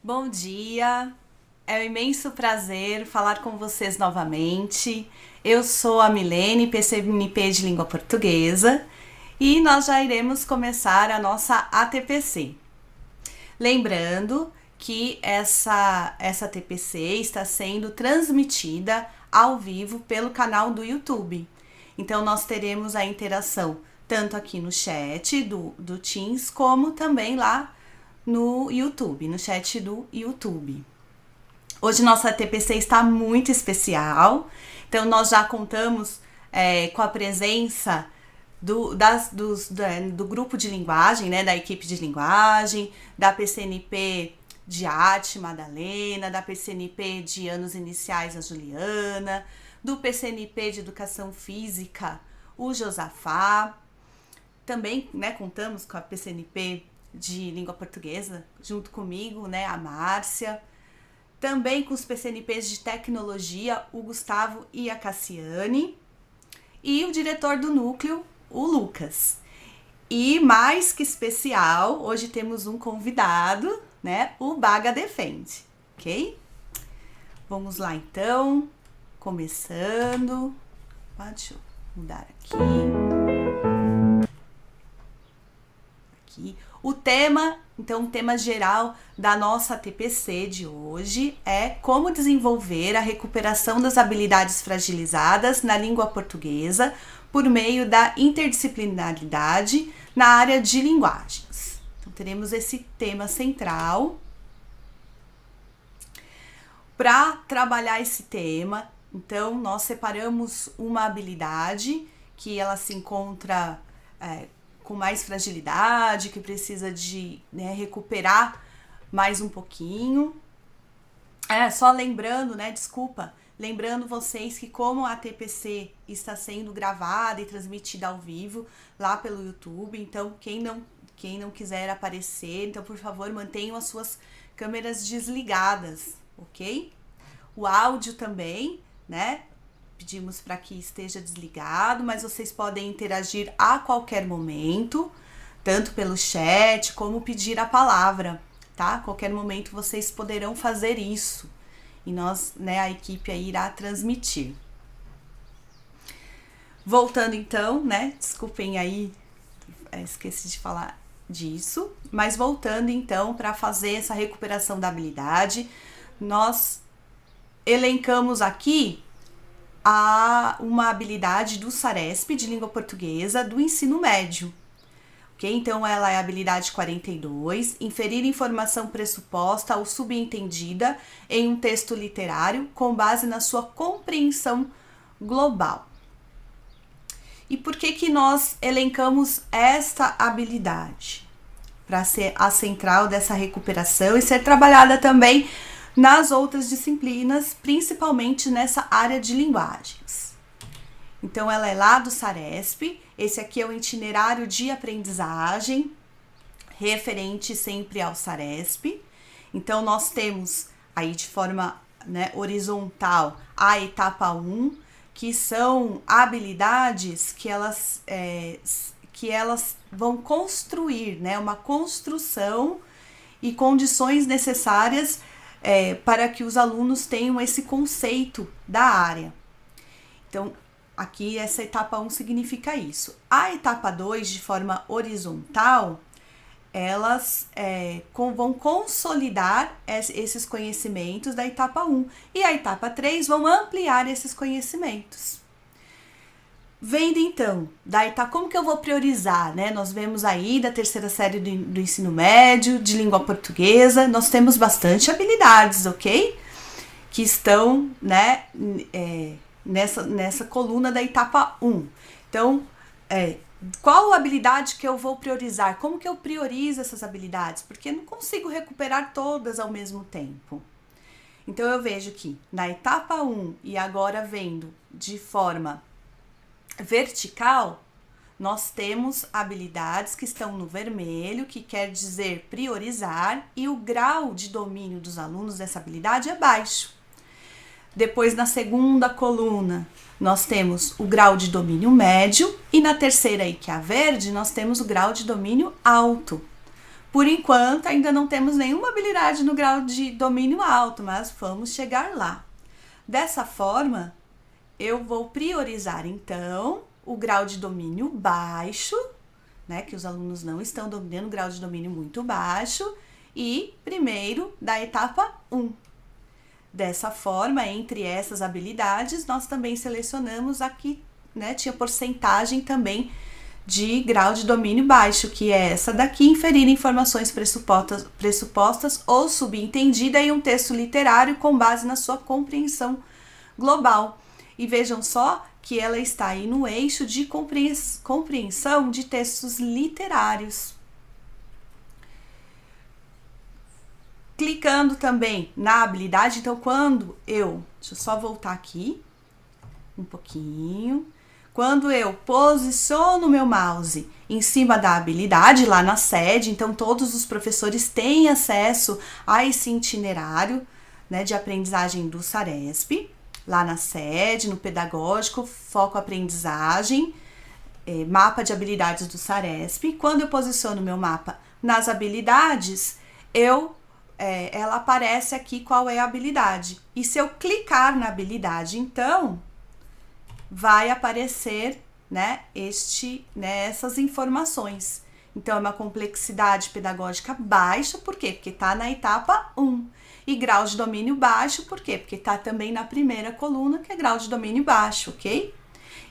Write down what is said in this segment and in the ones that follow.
Bom dia, é um imenso prazer falar com vocês novamente. Eu sou a Milene, PCNP de Língua Portuguesa, e nós já iremos começar a nossa ATPC. Lembrando que essa ATPC está sendo transmitida ao vivo pelo canal do YouTube. Então, nós teremos a interação tanto aqui no chat do Teams, como também lá no YouTube, no chat do YouTube. Hoje nossa TPC está muito especial, então nós já contamos com a presença do grupo de linguagem, né, da equipe de linguagem, da PCNP de arte, Madalena, da PCNP de anos iniciais, a Juliana, do PCNP de educação física, o Josafá. Também, né, contamos com a PCNP de língua portuguesa, junto comigo, né, a Márcia. Também com os PCNPs de tecnologia, o Gustavo e a Cassiane. E o diretor do núcleo, o Lucas. E mais que especial, hoje temos um convidado, né, o Baga Defende, ok? Vamos lá então, começando. Deixa eu mudar aqui. O tema, então, o tema geral da nossa TPC de hoje é como desenvolver a recuperação das habilidades fragilizadas na língua portuguesa por meio da interdisciplinaridade na área de linguagens. Então, teremos esse tema central. Para trabalhar esse tema, então, nós separamos uma habilidade que ela se encontra com mais fragilidade, que precisa de, né, recuperar mais um pouquinho. Só lembrando, né, lembrando vocês que como a TPC está sendo gravada e transmitida ao vivo lá pelo YouTube, então quem não quiser aparecer, então por favor mantenham as suas câmeras desligadas, ok? O áudio também, né? Pedimos para que esteja desligado, mas vocês podem interagir a qualquer momento, tanto pelo chat como pedir a palavra, tá? A qualquer momento vocês poderão fazer isso e nós, né, a equipe aí irá transmitir. Voltando então, né? Desculpem aí, esqueci de falar disso, mas voltando então para fazer essa recuperação da habilidade, nós elencamos aqui uma habilidade do SARESP de língua portuguesa do ensino médio, ok? Então ela é a habilidade 42, inferir informação pressuposta ou subentendida em um texto literário com base na sua compreensão global. E por que nós elencamos esta habilidade? Para ser a central dessa recuperação e ser trabalhada também nas outras disciplinas, principalmente nessa área de linguagens. Então, ela é lá do SARESP, esse aqui é o itinerário de aprendizagem, referente sempre ao SARESP. Então, nós temos aí de forma, né, horizontal a etapa 1, que são habilidades que elas vão construir, né, uma construção e condições necessárias para que os alunos tenham esse conceito da área. Então, aqui essa etapa 1 significa isso. A etapa 2, de forma horizontal, elas vão consolidar esses conhecimentos da etapa 1. E a etapa 3 vão ampliar esses conhecimentos. Vendo então, como que eu vou priorizar, né? Nós vemos aí da terceira série do ensino médio, de língua portuguesa, nós temos bastante habilidades, ok? Que estão, né, nessa coluna da etapa 1. Então, qual habilidade que eu vou priorizar? Como que eu priorizo essas habilidades? Porque eu não consigo recuperar todas ao mesmo tempo. Então, eu vejo que na etapa 1 e agora vendo de forma vertical, nós temos habilidades que estão no vermelho, que quer dizer priorizar, e o grau de domínio dos alunos dessa habilidade é baixo. Depois, na segunda coluna, nós temos o grau de domínio médio, e na terceira aí, que é a verde, nós temos o grau de domínio alto. Por enquanto, ainda não temos nenhuma habilidade no grau de domínio alto, mas vamos chegar lá. Dessa forma, eu vou priorizar, então, o grau de domínio baixo, né, que os alunos não estão dominando, o grau de domínio muito baixo, e primeiro da etapa 1. Dessa forma, entre essas habilidades, nós também selecionamos aqui, né, tinha porcentagem também de grau de domínio baixo, que é essa daqui, inferir informações pressupostas ou subentendida em um texto literário com base na sua compreensão global. E vejam só que ela está aí no eixo de compreensão de textos literários. Clicando também na habilidade, então deixa eu só voltar aqui um pouquinho. Quando eu posiciono o meu mouse em cima da habilidade, lá na sede, então todos os professores têm acesso a esse itinerário, né, de aprendizagem do SARESP, lá na sede, no pedagógico, foco aprendizagem, mapa de habilidades do SARESP. Quando eu posiciono o meu mapa nas habilidades, ela aparece aqui qual é a habilidade. E se eu clicar na habilidade, então, vai aparecer, né, essas informações. Então, é uma complexidade pedagógica baixa, por quê? Porque está na etapa 1. E grau de domínio baixo, por quê? Porque está também na primeira coluna, que é grau de domínio baixo, ok?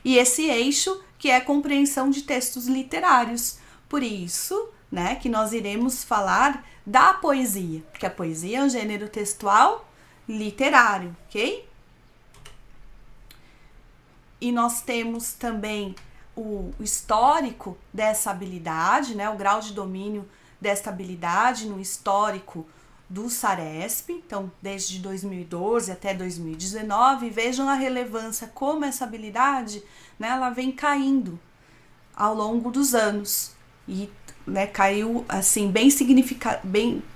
E esse eixo, que é compreensão de textos literários. Por isso, né, que nós iremos falar da poesia, porque a poesia é um gênero textual literário, ok? E nós temos também o histórico dessa habilidade, né, o grau de domínio desta habilidade no histórico do SARESP, então desde 2012 até 2019, vejam a relevância como essa habilidade, né, ela vem caindo ao longo dos anos e, né, caiu assim bem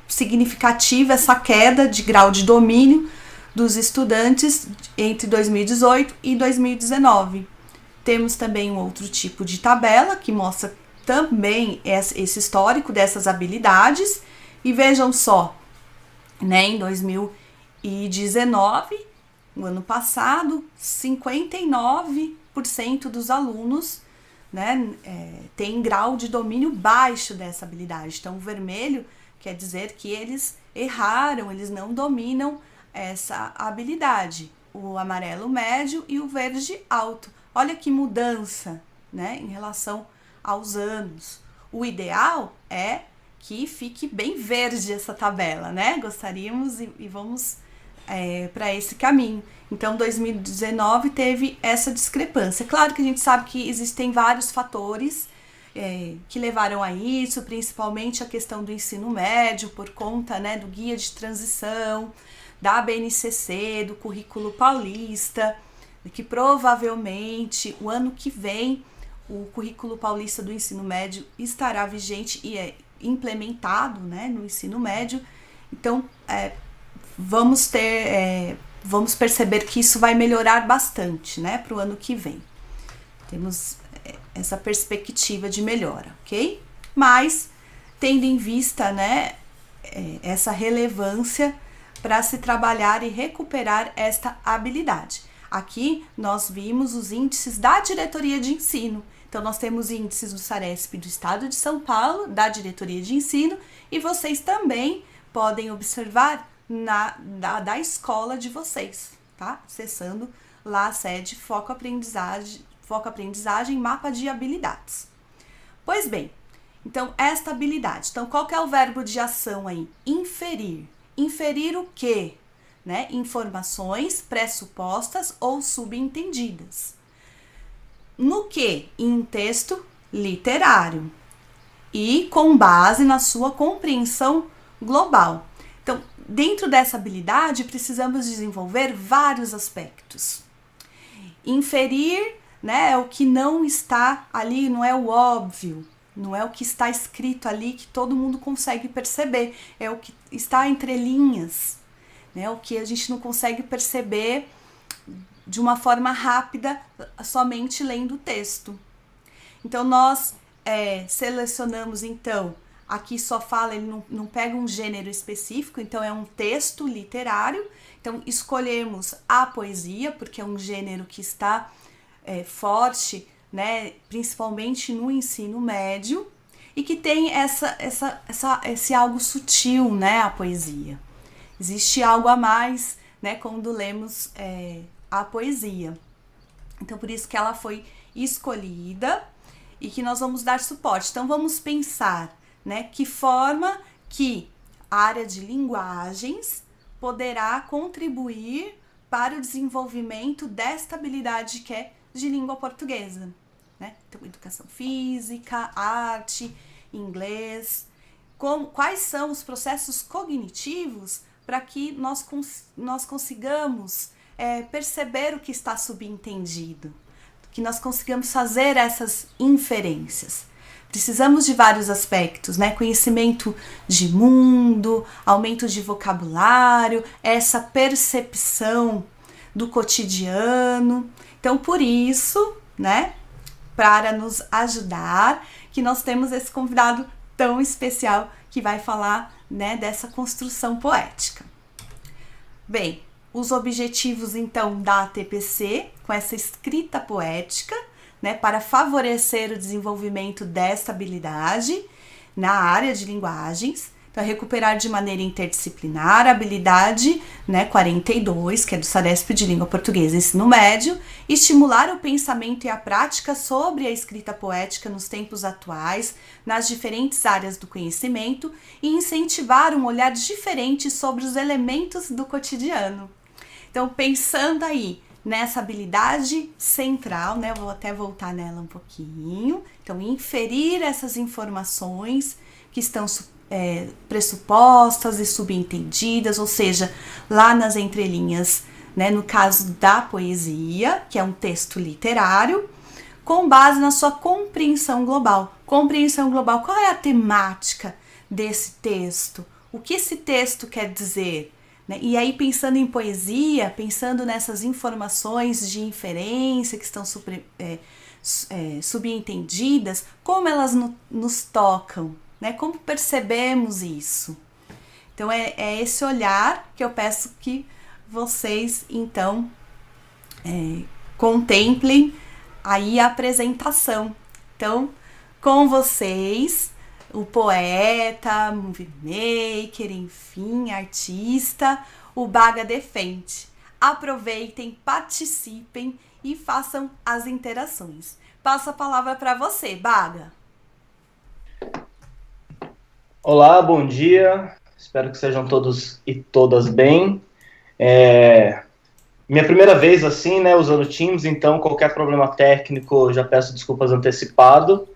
significativa essa queda de grau de domínio dos estudantes entre 2018 e 2019. Temos também um outro tipo de tabela que mostra também esse histórico dessas habilidades e vejam só, né, em 2019, no ano passado, 59% dos alunos, né, tem grau de domínio baixo dessa habilidade. Então, o vermelho quer dizer que eles erraram, eles não dominam essa habilidade. O amarelo médio e o verde alto. Olha que mudança, né, em relação aos anos. O ideal é que fique bem verde essa tabela, né? Gostaríamos e vamos para esse caminho. Então, 2019 teve essa discrepância. Claro que a gente sabe que existem vários fatores que levaram a isso, principalmente a questão do ensino médio, por conta, né, do guia de transição, da BNCC, do currículo paulista, que provavelmente o ano que vem o currículo paulista do ensino médio estará vigente e implementado, né, no ensino médio. Então, vamos perceber que isso vai melhorar bastante, né, para o ano que vem. Temos essa perspectiva de melhora, ok? Mas, tendo em vista, né, essa relevância para se trabalhar e recuperar esta habilidade. Aqui, nós vimos os índices da diretoria de ensino. Então, nós temos índices do SARESP do Estado de São Paulo, da diretoria de ensino, e vocês também podem observar da escola de vocês, tá? Acessando lá a sede Foco Aprendizagem, mapa de habilidades. Pois bem, então, esta habilidade. Então, qual que é o verbo de ação aí? Inferir. Inferir o quê? Né? Informações pressupostas ou subentendidas. No que? Em um texto literário e com base na sua compreensão global. Então, dentro dessa habilidade, precisamos desenvolver vários aspectos. Inferir, né, é o que não está ali, não é o óbvio, não é o que está escrito ali que todo mundo consegue perceber, é o que está entre linhas, né, o que a gente não consegue perceber de uma forma rápida, somente lendo o texto. Então, nós selecionamos, então, aqui só fala, ele não pega um gênero específico, então é um texto literário. Então escolhemos a poesia, porque é um gênero que está forte, né, principalmente no ensino médio, e que tem esse algo sutil, né, a poesia. Existe algo a mais, né, quando lemos a poesia. Então, por isso que ela foi escolhida e que nós vamos dar suporte. Então, vamos pensar, né, que forma que a área de linguagens poderá contribuir para o desenvolvimento desta habilidade que é de língua portuguesa, né? Então, educação física, arte, inglês. Quais são os processos cognitivos para que nós consigamos perceber o que está subentendido, que nós consigamos fazer essas inferências. Precisamos de vários aspectos, né? Conhecimento de mundo, aumento de vocabulário, essa percepção do cotidiano. Então, por isso, né, para nos ajudar, que nós temos esse convidado tão especial que vai falar, né, dessa construção poética. Bem, os objetivos, então, da ATPC, com essa escrita poética, né, para favorecer o desenvolvimento desta habilidade na área de linguagens. Então, recuperar de maneira interdisciplinar a habilidade, né, 42, que é do SADESP de Língua Portuguesa Ensino Médio, estimular o pensamento e a prática sobre a escrita poética nos tempos atuais, nas diferentes áreas do conhecimento, e incentivar um olhar diferente sobre os elementos do cotidiano. Então, pensando aí nessa habilidade central, né, vou até voltar nela um pouquinho. Então, inferir essas informações que estão pressupostas e subentendidas, ou seja, lá nas entrelinhas, né, no caso da poesia, que é um texto literário, com base na sua compreensão global. Compreensão global, qual é a temática desse texto? O que esse texto quer dizer? Né? E aí, pensando em poesia, pensando nessas informações de inferência que estão subentendidas, como elas nos tocam? Né? Como percebemos isso? Então, é esse olhar que eu peço que vocês, então, contemplem aí a apresentação. Então, com vocês, o poeta, movie maker, enfim, artista, o Baga Defente. Aproveitem, participem e façam as interações. Passo a palavra para você, Baga. Olá, bom dia. Espero que sejam todos e todas bem. Minha primeira vez assim, né, usando Teams, então qualquer problema técnico já peço desculpas antecipado.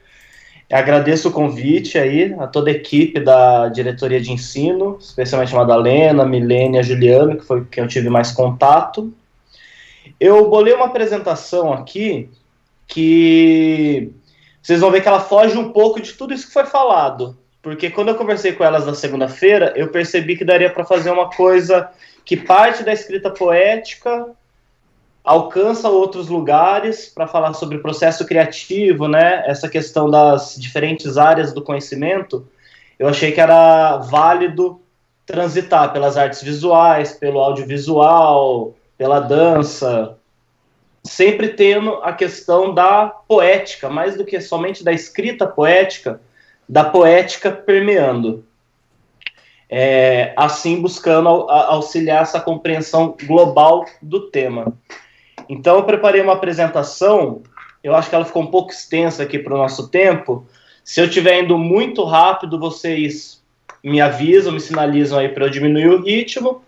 Agradeço o convite aí a toda a equipe da diretoria de ensino, especialmente a Madalena, a Milene e a Juliana, que foi quem eu tive mais contato. Eu bolei uma apresentação aqui que vocês vão ver que ela foge um pouco de tudo isso que foi falado, porque quando eu conversei com elas na segunda-feira, eu percebi que daria para fazer uma coisa que parte da escrita poética alcança outros lugares para falar sobre o processo criativo, né? Essa questão das diferentes áreas do conhecimento, eu achei que era válido transitar pelas artes visuais, pelo audiovisual, pela dança, sempre tendo a questão da poética, mais do que somente da escrita poética, da poética permeando. Assim buscando auxiliar essa compreensão global do tema. Então eu preparei uma apresentação, eu acho que ela ficou um pouco extensa aqui para o nosso tempo. Se eu estiver indo muito rápido, vocês me avisam, me sinalizam aí para eu diminuir o ritmo.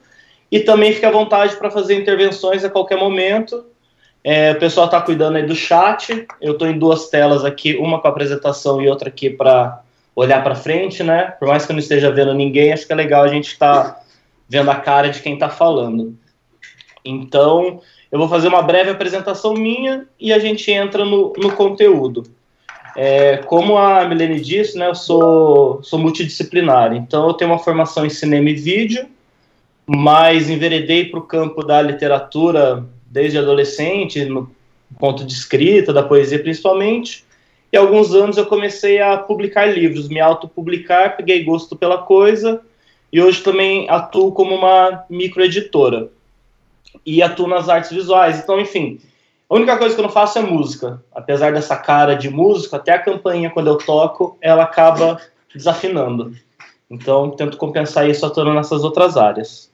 E também fique à vontade para fazer intervenções a qualquer momento. O pessoal está cuidando aí do chat, eu estou em duas telas aqui, uma com a apresentação e outra aqui para olhar para frente, né? Por mais que eu não esteja vendo ninguém, acho que é legal a gente estar vendo a cara de quem está falando. Então, eu vou fazer uma breve apresentação minha e a gente entra no conteúdo. Como a Milene disse, né, eu sou multidisciplinar, então eu tenho uma formação em cinema e vídeo, mas enveredei para o campo da literatura desde adolescente, no ponto de escrita, da poesia principalmente, e há alguns anos eu comecei a publicar livros, me autopublicar, peguei gosto pela coisa, e hoje também atuo como uma microeditora, e atuo nas artes visuais. Então, enfim, a única coisa que eu não faço é música. Apesar dessa cara de músico, até a campainha, quando eu toco, ela acaba desafinando. Então, tento compensar isso atuando nessas outras áreas.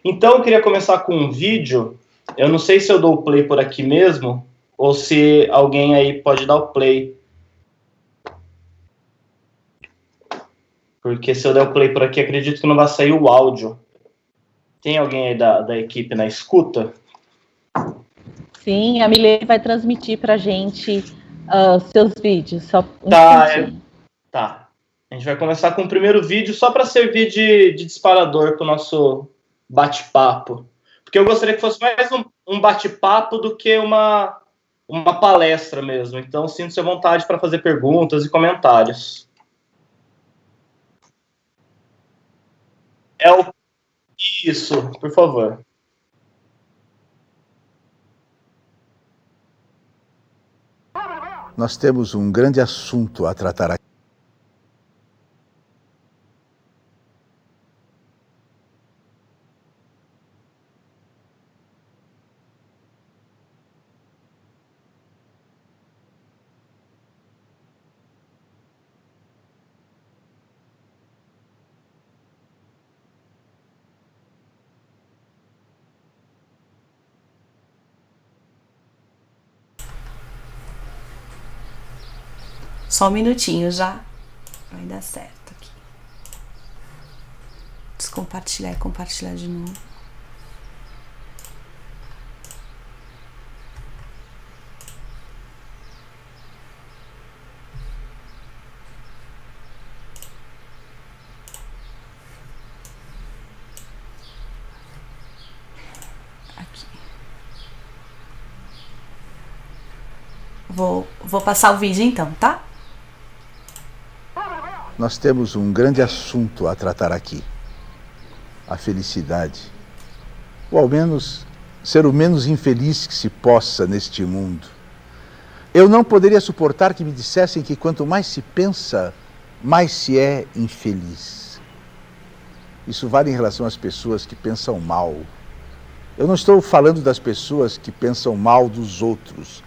Então, eu queria começar com um vídeo. Eu não sei se eu dou o play por aqui mesmo, ou se alguém aí pode dar o play. Porque se eu der o play por aqui, acredito que não vai sair o áudio. Tem alguém aí da equipe na escuta? Sim, a Milene vai transmitir pra gente seus vídeos. Só um Tá. A gente vai começar com o primeiro vídeo só para servir de disparador para o nosso bate-papo. Porque eu gostaria que fosse mais um bate-papo do que uma palestra mesmo. Então, sinta-se à vontade para fazer perguntas e comentários. Isso, por favor. Nós temos um grande assunto a tratar aqui. Só um minutinho já. Vai dar certo aqui. Descompartilhar e compartilhar de novo. Aqui. Vou passar o vídeo então, tá? Nós temos um grande assunto a tratar aqui. A felicidade. Ou ao menos ser o menos infeliz que se possa neste mundo. Eu não poderia suportar que me dissessem que quanto mais se pensa, mais se é infeliz. Isso vale em relação às pessoas que pensam mal. Eu não estou falando das pessoas que pensam mal dos outros,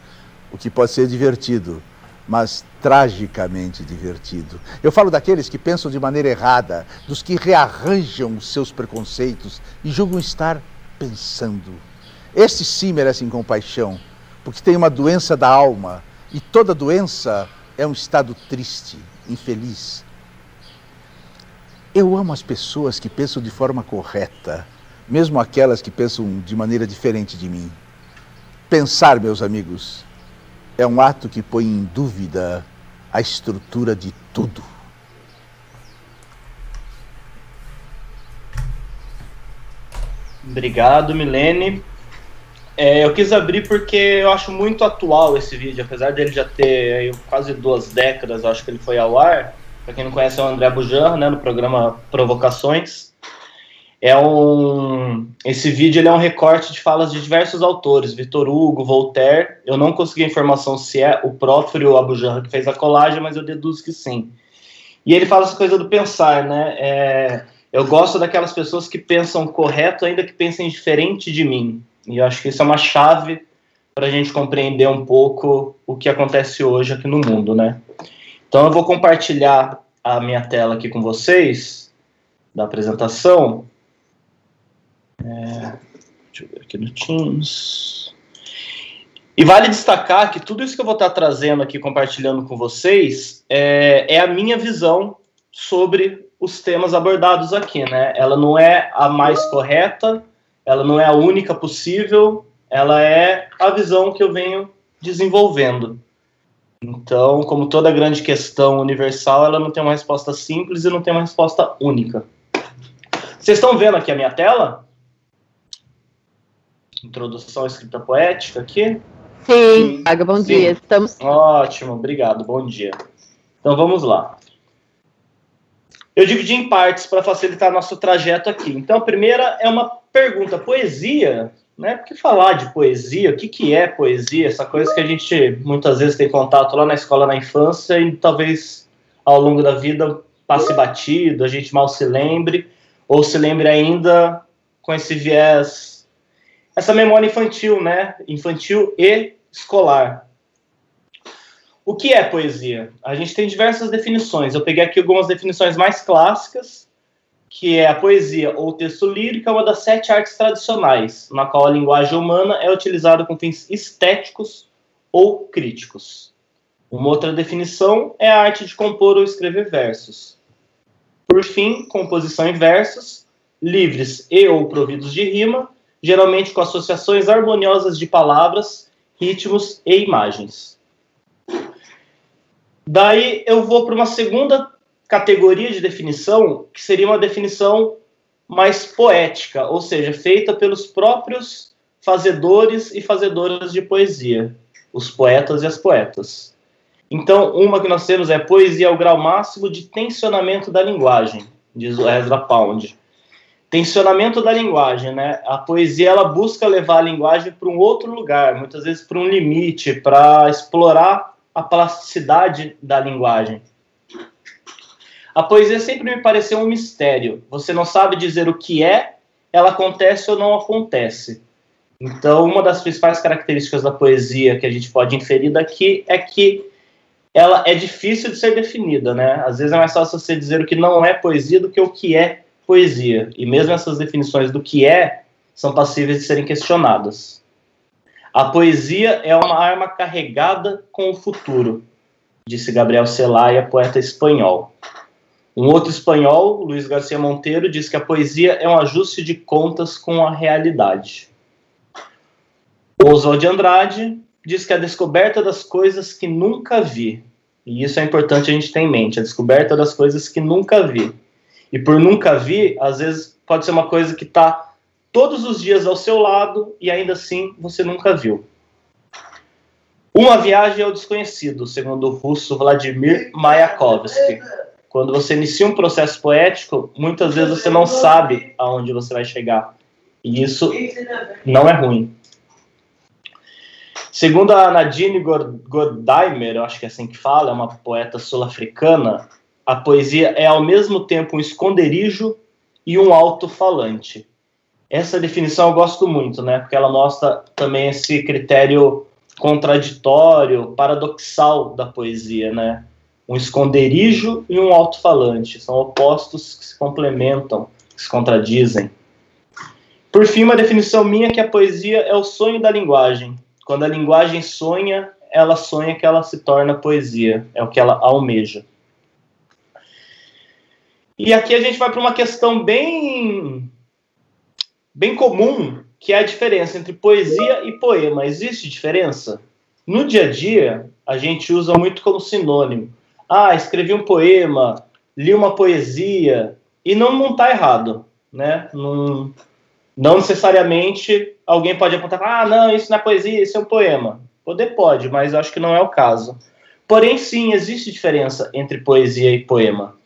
o que pode ser divertido, mas tragicamente divertido. Eu falo daqueles que pensam de maneira errada, dos que rearranjam os seus preconceitos e julgam estar pensando. Estes sim merecem compaixão, porque têm uma doença da alma, e toda doença é um estado triste, infeliz. Eu amo as pessoas que pensam de forma correta, mesmo aquelas que pensam de maneira diferente de mim. Pensar, meus amigos, é um ato que põe em dúvida a estrutura de tudo. Obrigado, Milene. Eu quis abrir porque eu acho muito atual esse vídeo, apesar dele já ter aí, quase 2 décadas, acho que ele foi ao ar. Para quem não conhece, é o André Bujan, né, no programa Provocações. Esse vídeo ele é um recorte de falas de diversos autores, Victor Hugo, Voltaire. Eu não consegui a informação se é o próprio Abu Janra que fez a colagem, mas eu deduzo que sim. E ele fala essa coisa do pensar, né? Eu gosto daquelas pessoas que pensam correto, ainda que pensem diferente de mim. E eu acho que isso é uma chave para a gente compreender um pouco o que acontece hoje aqui no mundo, né? Então eu vou compartilhar a minha tela aqui com vocês, da apresentação. Deixa eu ver aqui no Teams. E vale destacar que tudo isso que eu vou estar trazendo aqui, compartilhando com vocês, é a minha visão sobre os temas abordados aqui, né? Ela não é a mais correta, ela não é a única possível, ela é a visão que eu venho desenvolvendo. Então, como toda grande questão universal, ela não tem uma resposta simples e não tem uma resposta única. Vocês estão vendo aqui a minha tela? Introdução à escrita poética aqui? Sim, Thiago, bom dia. Estamos... Ótimo, obrigado, bom dia. Então vamos lá. Eu dividi em partes para facilitar nosso trajeto aqui. Então a primeira é uma pergunta. Poesia né? Porque falar de poesia, o que é poesia? Essa coisa que a gente muitas vezes tem contato lá na escola, na infância, e talvez ao longo da vida passe batido, a gente mal se lembre, ou se lembre ainda com esse viés, essa memória infantil, né? Infantil e escolar. O que é poesia? A gente tem diversas definições. Eu peguei aqui algumas definições mais clássicas, que é a poesia ou texto lírico, é uma das 7 artes tradicionais, na qual a linguagem humana é utilizada com fins estéticos ou críticos. Uma outra definição é a arte de compor ou escrever versos. Por fim, composição em versos, livres e ou providos de rima, geralmente com associações harmoniosas de palavras, ritmos e imagens. Daí eu vou para uma segunda categoria de definição, que seria uma definição mais poética, ou seja, feita pelos próprios fazedores e fazedoras de poesia, os poetas e as poetas. Então, uma que nós temos é poesia ao grau máximo de tensionamento da linguagem, diz o Ezra Pound. Tensionamento da linguagem, né? A poesia, ela busca levar a linguagem para um outro lugar, muitas vezes para um limite, para explorar a plasticidade da linguagem. A poesia sempre me pareceu um mistério. Você não sabe dizer o que é, ela acontece ou não acontece. Então, uma das principais características da poesia que a gente pode inferir daqui é que ela é difícil de ser definida, né? Às vezes é mais fácil você dizer o que não é poesia do que o que é poesia. E mesmo essas definições do que é são passíveis de serem questionadas. A poesia é uma arma carregada com o futuro, disse Gabriel Celaya, poeta espanhol. Um outro espanhol, Luiz Garcia Monteiro, diz que a poesia é um ajuste de contas com a realidade. Oswald de Andrade diz que a descoberta das coisas que nunca vi. E isso é importante a gente ter em mente, a descoberta das coisas que nunca vi. E por nunca vi, às vezes pode ser uma coisa que está todos os dias ao seu lado e ainda assim você nunca viu. Uma viagem ao desconhecido, segundo o russo Vladimir Mayakovsky. Quando você inicia um processo poético, muitas vezes você não sabe aonde você vai chegar. E isso não é ruim. Segundo a Nadine Gordimer, eu acho que é assim que fala, é uma poeta sul-africana, a poesia é ao mesmo tempo um esconderijo e um alto-falante. Essa definição eu gosto muito, né? Porque ela mostra também esse critério contraditório, paradoxal da poesia, né? Um esconderijo e um alto-falante. São opostos que se complementam, que se contradizem. Por fim, uma definição minha que a poesia é o sonho da linguagem. Quando a linguagem sonha que ela se torna poesia. É o que ela almeja. E aqui a gente vai para uma questão bem comum, que é a diferença entre poesia e poema. Existe diferença? No dia a dia, a gente usa muito como sinônimo. Ah, escrevi um poema, li uma poesia, e não está errado, né? Não necessariamente alguém pode apontar, ah, não, isso não é poesia, isso é um poema. Pode, mas eu acho que não é o caso. Porém, sim, existe diferença entre poesia e poema.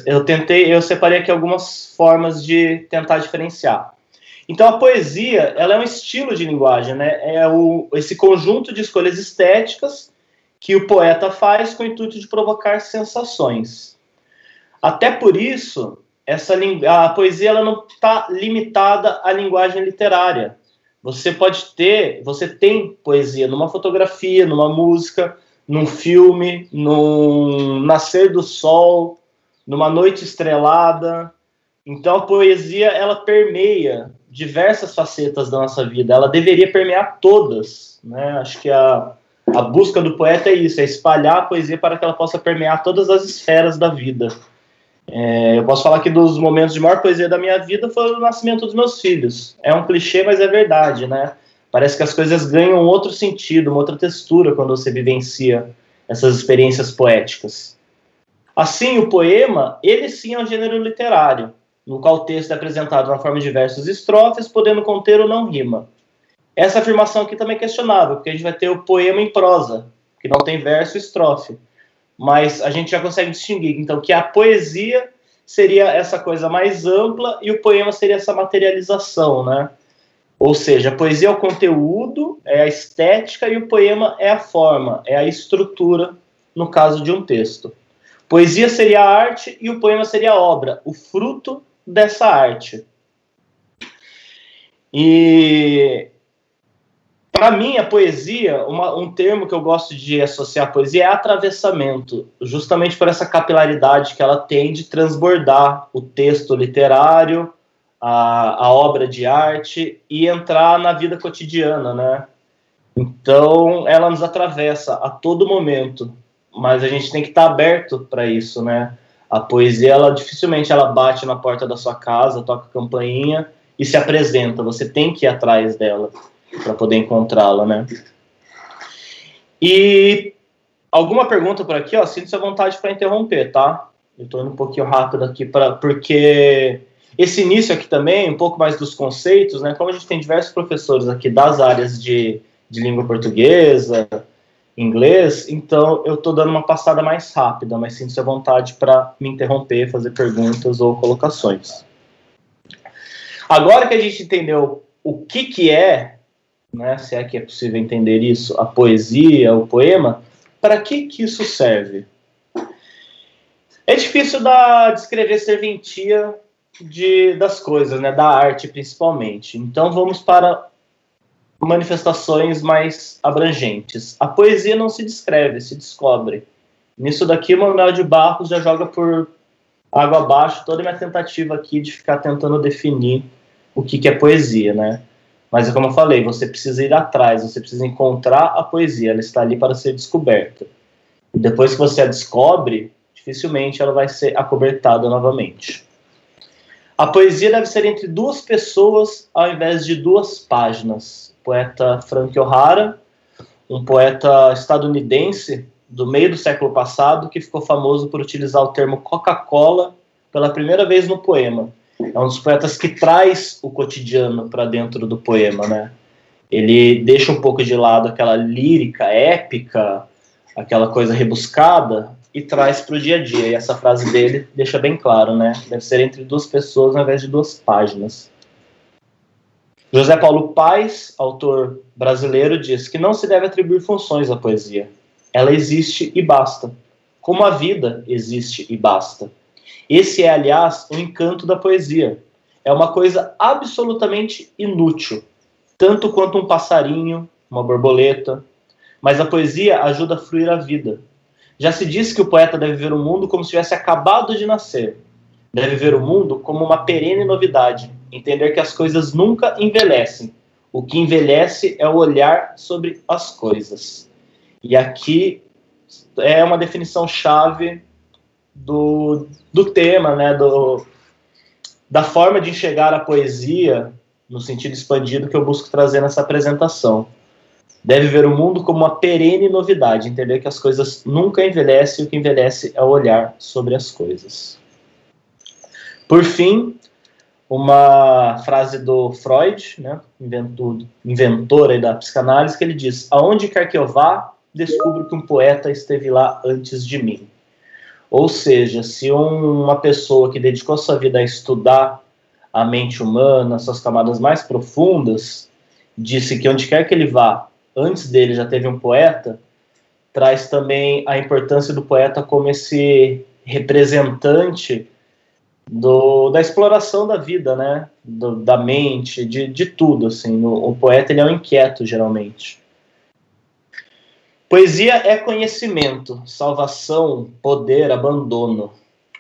Eu separei aqui algumas formas de tentar diferenciar. Então, a poesia, ela é um estilo de linguagem, né? É esse conjunto de escolhas estéticas que o poeta faz com o intuito de provocar sensações. Até por isso, a poesia ela não está limitada à linguagem literária. Você tem poesia numa fotografia, numa música, num filme, num nascer do sol, numa noite estrelada. Então, a poesia, ela permeia diversas facetas da nossa vida. Ela deveria permear todas, né? Acho que a busca do poeta é isso, é espalhar a poesia para que ela possa permear todas as esferas da vida. Eu posso falar que dos momentos de maior poesia da minha vida foi o nascimento dos meus filhos. É um clichê, mas é verdade, né? Parece que as coisas ganham outro sentido, uma outra textura quando você vivencia essas experiências poéticas. Assim, o poema, ele sim é um gênero literário, no qual o texto é apresentado na forma de versos e estrofes, podendo conter ou não rima. Essa afirmação aqui também é questionável, porque a gente vai ter o poema em prosa, que não tem verso e estrofe. Mas a gente já consegue distinguir, então, que a poesia seria essa coisa mais ampla e o poema seria essa materialização, né? Ou seja, a poesia é o conteúdo, é a estética, e o poema é a forma, é a estrutura, no caso de um texto. Poesia seria a arte e o poema seria a obra, o fruto dessa arte. E, para mim, a poesia, um termo que eu gosto de associar à poesia é atravessamento, justamente por essa capilaridade que ela tem de transbordar o texto literário, a obra de arte e entrar na vida cotidiana, né? Então, ela nos atravessa a todo momento, mas a gente tem que estar aberto para isso, né? A poesia, ela dificilmente ela bate na porta da sua casa, toca a campainha e se apresenta. Você tem que ir atrás dela para poder encontrá-la, né? E alguma pergunta por aqui, ó? Sinta-se à vontade para interromper, tá? Eu estou indo um pouquinho rápido aqui, porque esse início aqui também, um pouco mais dos conceitos, né? Como a gente tem diversos professores aqui das áreas de língua portuguesa, inglês, então eu estou dando uma passada mais rápida, mas sinta-se à vontade para me interromper, fazer perguntas ou colocações. Agora que a gente entendeu o que é, né, se é que é possível entender isso, a poesia, o poema, para que isso serve? É difícil descrever serventia das coisas, né, da arte principalmente. Então vamos para manifestações mais abrangentes. A poesia não se descreve, se descobre. Nisso daqui, Manuel de Barros já joga por água abaixo toda a minha tentativa aqui de ficar tentando definir o que é poesia, né? Mas, como eu falei, você precisa ir atrás, você precisa encontrar a poesia, ela está ali para ser descoberta. E depois que você a descobre, dificilmente ela vai ser acobertada novamente. A poesia deve ser entre duas pessoas ao invés de duas páginas. O poeta Frank O'Hara, um poeta estadunidense do meio do século passado, que ficou famoso por utilizar o termo Coca-Cola pela primeira vez no poema. É um dos poetas que traz o cotidiano para dentro do poema, né? Ele deixa um pouco de lado aquela lírica épica, aquela coisa rebuscada, e traz para o dia a dia. E essa frase dele deixa bem claro, né? Deve ser entre duas pessoas ao invés de duas páginas. José Paulo Paes, autor brasileiro, diz que não se deve atribuir funções à poesia. Ela existe e basta. Como a vida existe e basta. Esse é, aliás, o encanto da poesia. É uma coisa absolutamente inútil, tanto quanto um passarinho, uma borboleta. Mas a poesia ajuda a fluir a vida. Já se diz que o poeta deve ver o mundo como se tivesse acabado de nascer. Deve ver o mundo como uma perene novidade. Entender que as coisas nunca envelhecem. O que envelhece é o olhar sobre as coisas. E aqui é uma definição chave do tema, né, da forma de enxergar a poesia no sentido expandido que eu busco trazer nessa apresentação. Deve ver o mundo como uma perene novidade, entender que as coisas nunca envelhecem e o que envelhece é o olhar sobre as coisas. Por fim, uma frase do Freud, né, inventor aí da psicanálise, que ele diz: aonde quer que eu vá, descubro que um poeta esteve lá antes de mim. Ou seja, se uma pessoa que dedicou sua vida a estudar a mente humana, suas camadas mais profundas, disse que onde quer que ele vá, antes dele já teve um poeta, traz também a importância do poeta como esse representante da exploração da vida, né? Da mente, de tudo, assim. O poeta, ele é um inquieto, geralmente. Poesia é conhecimento, salvação, poder, abandono.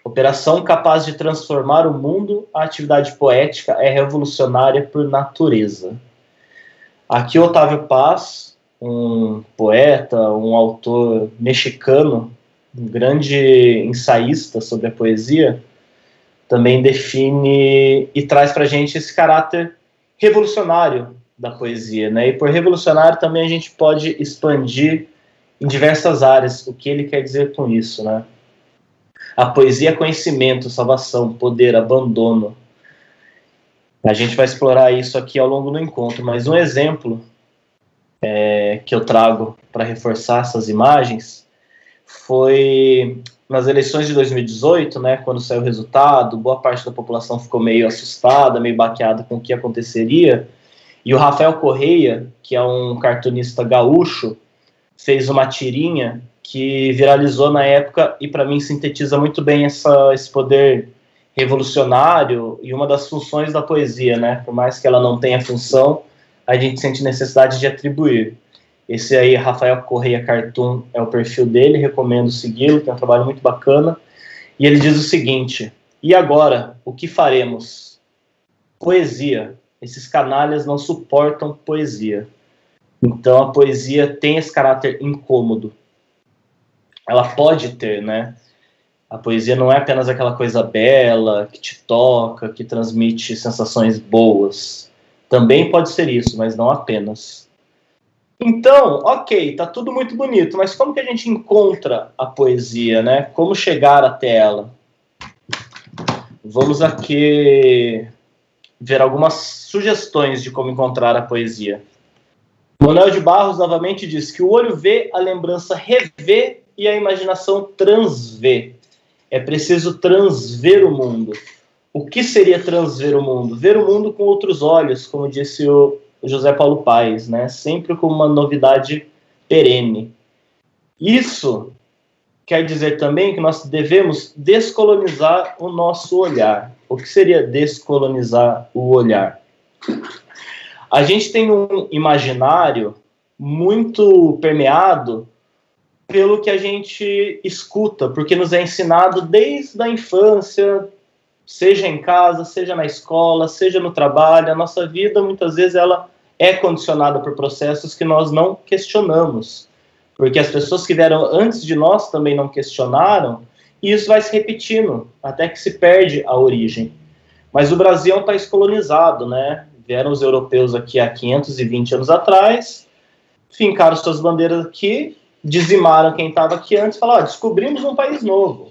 Operação capaz de transformar o mundo, a atividade poética é revolucionária por natureza. Aqui Otávio Paz, um poeta, um autor mexicano, um grande ensaísta sobre a poesia, também define e traz para a gente esse caráter revolucionário da poesia, né? E por revolucionário também a gente pode expandir em diversas áreas o que ele quer dizer com isso, né? A poesia é conhecimento, salvação, poder, abandono. A gente vai explorar isso aqui ao longo do encontro, mas um exemplo que eu trago para reforçar essas imagens foi nas eleições de 2018, né, quando saiu o resultado, boa parte da população ficou meio assustada, meio baqueada com o que aconteceria, E o Rafael Correia, que é um cartunista gaúcho, fez uma tirinha que viralizou na época e para mim sintetiza muito bem esse poder revolucionário e uma das funções da poesia, né? Por mais que ela não tenha função, a gente sente necessidade de atribuir. Esse aí, Rafael Correia Cartoon, é o perfil dele, recomendo segui-lo, tem um trabalho muito bacana. E ele diz o seguinte: e agora, o que faremos? Poesia. Esses canalhas não suportam poesia. Então a poesia tem esse caráter incômodo. Ela pode ter, né? A poesia não é apenas aquela coisa bela, que te toca, que transmite sensações boas. Também pode ser isso, mas não apenas. Então, ok, tá tudo muito bonito, mas como que a gente encontra a poesia, né? Como chegar até ela? Vamos aqui ver algumas sugestões de como encontrar a poesia. Manuel de Barros novamente diz que o olho vê, a lembrança revê e a imaginação transvê. É preciso transver o mundo. O que seria transver o mundo? Ver o mundo com outros olhos, como disse o José Paulo Paes, né? Sempre com uma novidade perene. Isso quer dizer também que nós devemos descolonizar o nosso olhar. O que seria descolonizar o olhar? A gente tem um imaginário muito permeado pelo que a gente escuta, porque nos é ensinado desde a infância, seja em casa, seja na escola, seja no trabalho. A nossa vida, muitas vezes, ela é condicionada por processos que nós não questionamos, porque as pessoas que vieram antes de nós também não questionaram, e isso vai se repetindo, até que se perde a origem. Mas o Brasil é um país colonizado, né? Vieram os europeus aqui há 520 anos atrás, fincaram suas bandeiras aqui, dizimaram quem estava aqui antes, falaram, descobrimos um país novo.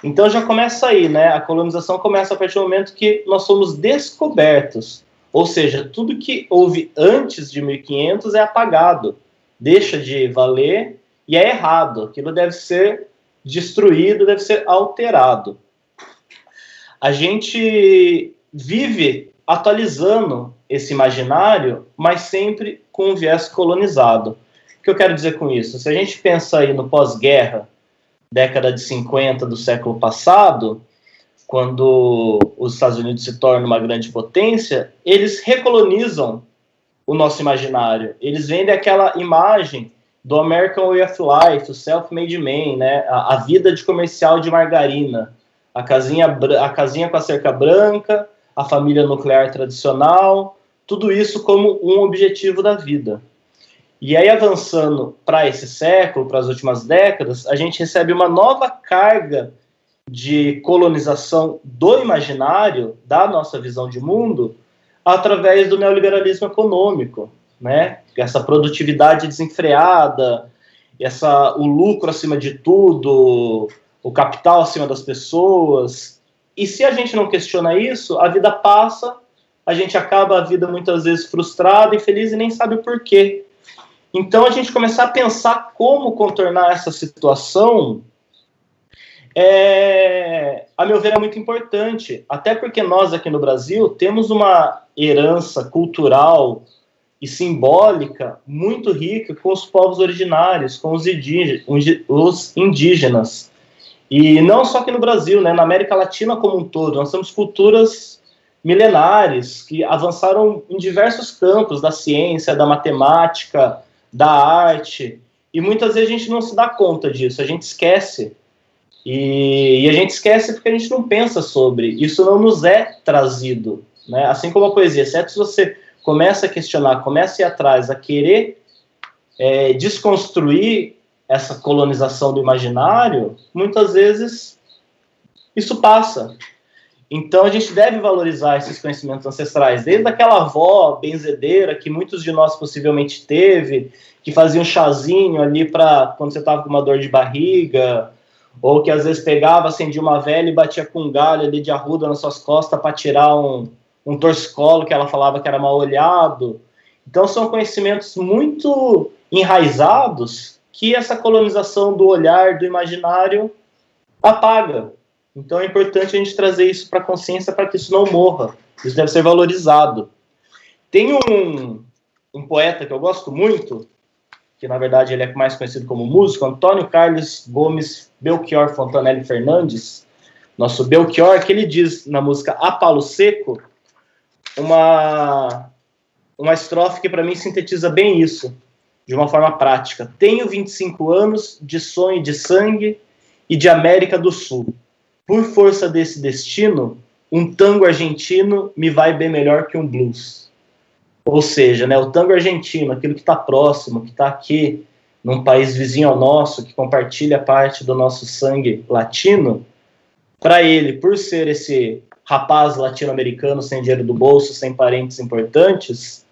Então já começa aí, né? A colonização começa a partir do momento que nós somos descobertos. Ou seja, tudo que houve antes de 1500 é apagado, deixa de valer e é errado. Aquilo deve ser destruído, deve ser alterado. A gente vive atualizando esse imaginário, mas sempre com um viés colonizado. O que eu quero dizer com isso? Se a gente pensa aí no pós-guerra, década de 50 do século passado, quando os Estados Unidos se tornam uma grande potência, eles recolonizam o nosso imaginário. Eles vendem aquela imagem do American Way of Life, o self-made man, né? A vida de comercial de margarina, a casinha com a cerca branca, a família nuclear tradicional, tudo isso como um objetivo da vida. E aí, avançando para esse século, para as últimas décadas, a gente recebe uma nova carga de colonização do imaginário, da nossa visão de mundo, através do neoliberalismo econômico, né? Essa produtividade desenfreada, o lucro acima de tudo, o capital acima das pessoas. E se a gente não questiona isso, a vida passa, a gente acaba a vida muitas vezes frustrado, infeliz e nem sabe o porquê. Então, a gente começar a pensar como contornar essa situação, a meu ver, é muito importante. Até porque nós, aqui no Brasil, temos uma herança cultural e simbólica muito rica com os povos originários, com os indígenas. E não só aqui no Brasil, né? Na América Latina como um todo, nós temos culturas milenares que avançaram em diversos campos da ciência, da matemática, da arte, e muitas vezes a gente não se dá conta disso, a gente esquece, e a gente esquece porque a gente não pensa sobre, isso não nos é trazido, né? Assim como a poesia, certo? Se você começa a questionar, começa a ir atrás, a querer desconstruir essa colonização do imaginário, muitas vezes isso passa. Então a gente deve valorizar esses conhecimentos ancestrais, desde aquela avó benzedeira que muitos de nós possivelmente teve, que fazia um chazinho ali para quando você estava com uma dor de barriga, ou que às vezes pegava, acendia uma vela e batia com um galho ali de arruda nas suas costas para tirar um torcicolo que ela falava que era mal olhado. Então são conhecimentos muito enraizados que essa colonização do olhar, do imaginário, apaga. Então é importante a gente trazer isso para a consciência para que isso não morra. Isso deve ser valorizado. Tem um poeta que eu gosto muito, que na verdade ele é mais conhecido como músico, Antônio Carlos Gomes Belchior Fontanelli Fernandes, nosso Belchior, que ele diz na música A Palo Seco, uma estrofe que para mim sintetiza bem isso, de uma forma prática. Tenho 25 anos de sonho e de sangue e de América do Sul. Por força desse destino, um tango argentino me vai bem melhor que um blues. Ou seja, né, o tango argentino, aquilo que está próximo, que está aqui, num país vizinho ao nosso, que compartilha parte do nosso sangue latino, para ele, por ser esse rapaz latino-americano sem dinheiro do bolso, sem parentes importantes,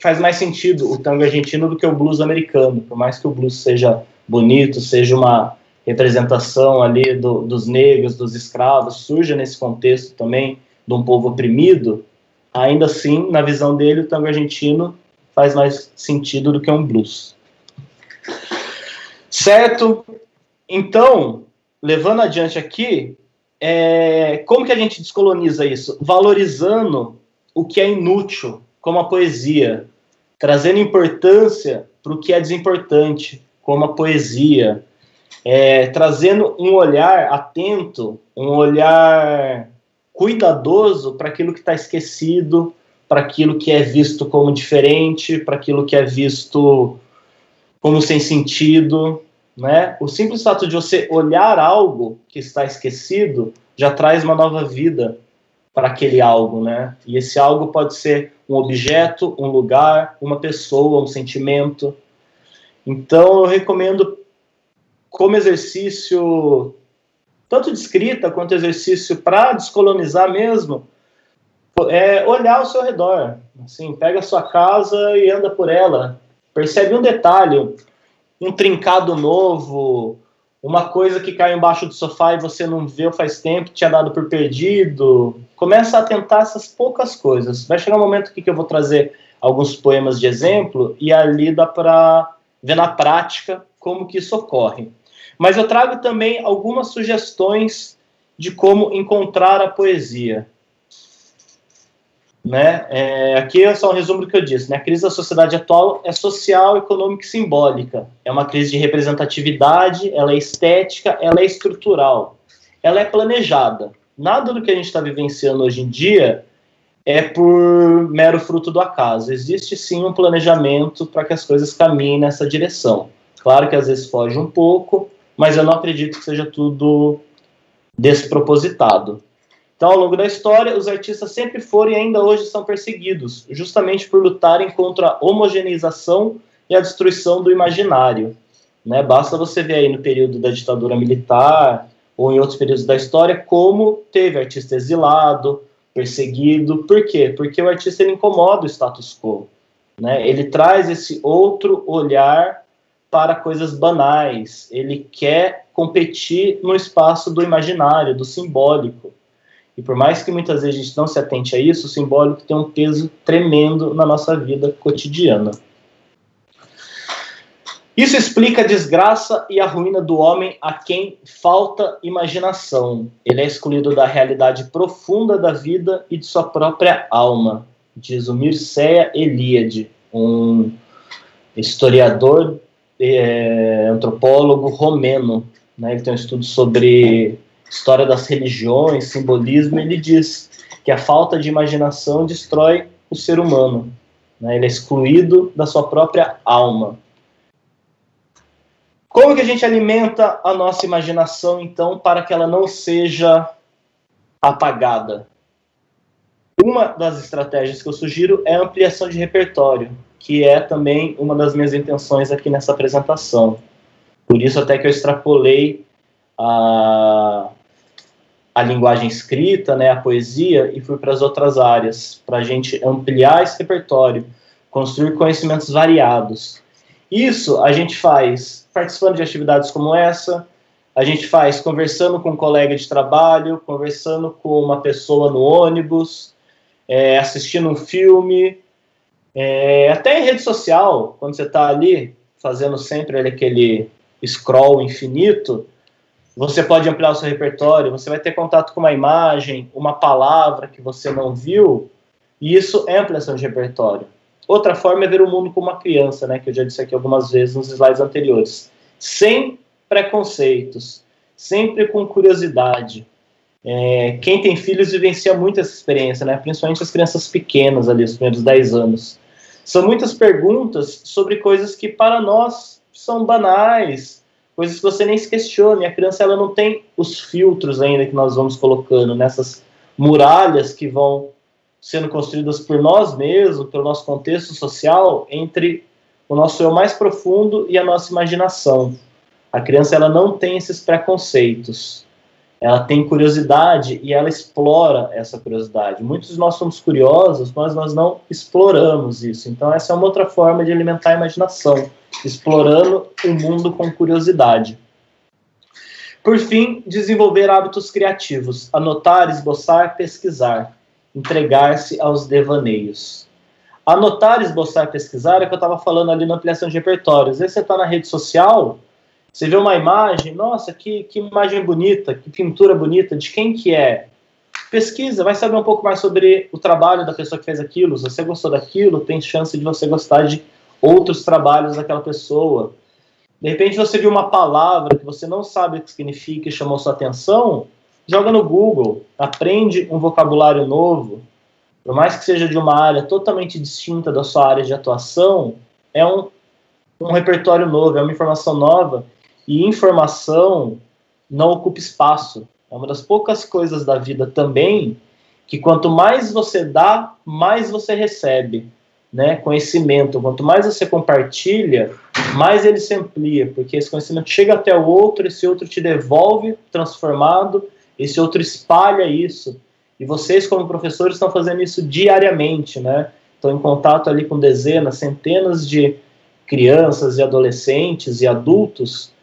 faz mais sentido o tango argentino do que o blues americano. Por mais que o blues seja bonito, seja uma representação ali dos negros, dos escravos, surja nesse contexto também de um povo oprimido, ainda assim, na visão dele, o tango argentino faz mais sentido do que um blues. Certo? Então, levando adiante aqui, como que a gente descoloniza isso? Valorizando o que é inútil, como a poesia, trazendo importância para o que é desimportante, como a poesia, trazendo um olhar atento, um olhar cuidadoso para aquilo que está esquecido, para aquilo que é visto como diferente, para aquilo que é visto como sem sentido, né? O simples fato de você olhar algo que está esquecido já traz uma nova vida para aquele algo, né? E esse algo pode ser um objeto, um lugar, uma pessoa, um sentimento. Então eu recomendo, como exercício tanto de escrita quanto exercício para descolonizar mesmo, olhar ao seu redor. Assim, pega a sua casa e anda por ela. Percebe um detalhe, um trincado novo, uma coisa que caiu embaixo do sofá e você não viu faz tempo, tinha dado por perdido. Começa a atentar essas poucas coisas. Vai chegar um momento que eu vou trazer alguns poemas de exemplo e ali dá para ver na prática como que isso ocorre. Mas eu trago também algumas sugestões de como encontrar a poesia. Né? Aqui é só um resumo do que eu disse. Né? A crise da sociedade atual é social, econômica e simbólica. É uma crise de representatividade, ela é estética, ela é estrutural. Ela é planejada. Nada do que a gente está vivenciando hoje em dia é por mero fruto do acaso. Existe sim um planejamento para que as coisas caminhem nessa direção. Claro que às vezes foge um pouco, mas eu não acredito que seja tudo despropositado. Então, ao longo da história, os artistas sempre foram e ainda hoje são perseguidos, justamente por lutarem contra a homogeneização e a destruição do imaginário. Né? Basta você ver aí no período da ditadura militar ou em outros períodos da história como teve artista exilado, perseguido. Por quê? Porque o artista ele incomoda o status quo. Né? Ele traz esse outro olhar para coisas banais. Ele quer competir no espaço do imaginário, do simbólico. E por mais que muitas vezes a gente não se atente a isso, o simbólico tem um peso tremendo na nossa vida cotidiana. Isso explica a desgraça e a ruína do homem a quem falta imaginação. Ele é excluído da realidade profunda da vida e de sua própria alma, diz o Mircea Eliade, um historiador, antropólogo romeno. Né? Ele tem um estudo sobre história das religiões, simbolismo. Ele diz que a falta de imaginação destrói o ser humano. Né? Ele é excluído da sua própria alma. Como que a gente alimenta a nossa imaginação, então, para que ela não seja apagada? Uma das estratégias que eu sugiro é a ampliação de repertório, que é também uma das minhas intenções aqui nessa apresentação. Por isso até que eu extrapolei a linguagem escrita, né, a poesia, e fui para as outras áreas, para a gente ampliar esse repertório, construir conhecimentos variados. Isso a gente faz participando de atividades como essa, a gente faz conversando com um colega de trabalho, conversando com uma pessoa no ônibus, assistindo um filme, até em rede social, quando você está ali fazendo sempre aquele scroll infinito, você pode ampliar o seu repertório, você vai ter contato com uma imagem, uma palavra que você não viu, E isso é ampliação de repertório. Outra forma é ver o mundo como uma criança, né, que eu já disse aqui algumas vezes nos slides anteriores. Sem preconceitos, sempre com curiosidade. Quem tem filhos vivencia muito essa experiência, né, principalmente as crianças pequenas ali, os primeiros 10 anos. São muitas perguntas sobre coisas que para nós são banais, coisas que você nem se questiona, e a criança ela não tem os filtros ainda que nós vamos colocando nessas muralhas que vão sendo construídas por nós mesmos, pelo nosso contexto social, entre o nosso eu mais profundo e a nossa imaginação. A criança ela não tem esses preconceitos, ela tem curiosidade e ela explora essa curiosidade. Muitos de nós somos curiosos, mas nós não exploramos isso. Então essa é uma outra forma de alimentar a imaginação, explorando o mundo com curiosidade. Por fim, desenvolver hábitos criativos, anotar, esboçar, pesquisar, entregar-se aos devaneios. Anotar, esboçar, pesquisar é o que eu estava falando ali na ampliação de repertório. Às vezes você está na rede social, você vê uma imagem, nossa, que imagem bonita, que pintura bonita, de quem que é? Pesquisa, vai saber um pouco mais sobre o trabalho da pessoa que fez aquilo. Se você gostou daquilo, tem chance de você gostar de outros trabalhos daquela pessoa. De repente você viu uma palavra que você não sabe o que significa e chamou sua atenção, joga no Google, aprende um vocabulário novo, por mais que seja de uma área totalmente distinta da sua área de atuação, é um repertório novo, é uma informação nova, e informação não ocupa espaço. É uma das poucas coisas da vida também, que quanto mais você dá, mais você recebe, né? Conhecimento, quanto mais você compartilha, mais ele se amplia, porque esse conhecimento chega até o outro, esse outro te devolve transformado, esse outro espalha isso, e vocês como professores estão fazendo isso diariamente, né? Estão em contato ali com dezenas, centenas de crianças e adolescentes e adultos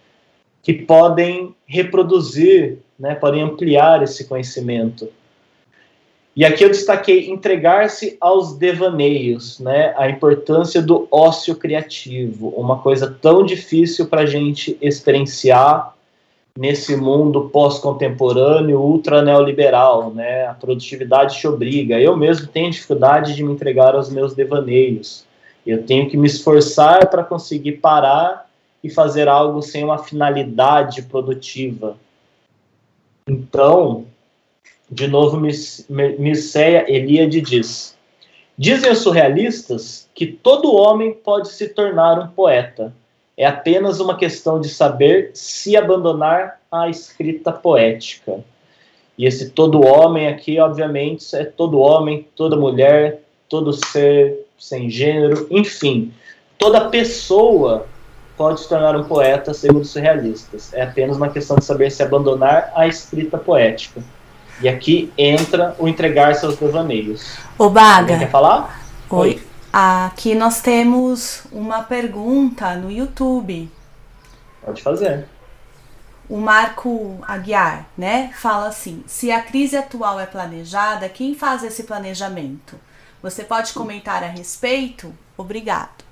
que podem reproduzir, né? Podem ampliar esse conhecimento. E aqui eu destaquei entregar-se aos devaneios, né? A importância do ócio criativo, uma coisa tão difícil para a gente experienciar nesse mundo pós-contemporâneo, ultra-neoliberal, né? A produtividade te obriga. Eu mesmo tenho dificuldade de me entregar aos meus devaneios. Eu tenho que me esforçar para conseguir parar e fazer algo sem uma finalidade produtiva. Então, de novo, Mircea Eliade diz: dizem os surrealistas que todo homem pode se tornar um poeta. É apenas uma questão de saber se abandonar a escrita poética. E esse todo homem aqui, obviamente, é todo homem, toda mulher, todo ser sem gênero, enfim. Toda pessoa pode se tornar um poeta, segundo os surrealistas. É apenas uma questão de saber se abandonar a escrita poética. E aqui entra o entregar-se aos devaneios. Ô, Baga. Alguém quer falar? Oi. Aqui nós temos uma pergunta no YouTube. Pode fazer. O Marco Aguiar, né, fala assim: se a crise atual é planejada, quem faz esse planejamento? Você pode comentar a respeito? Obrigado.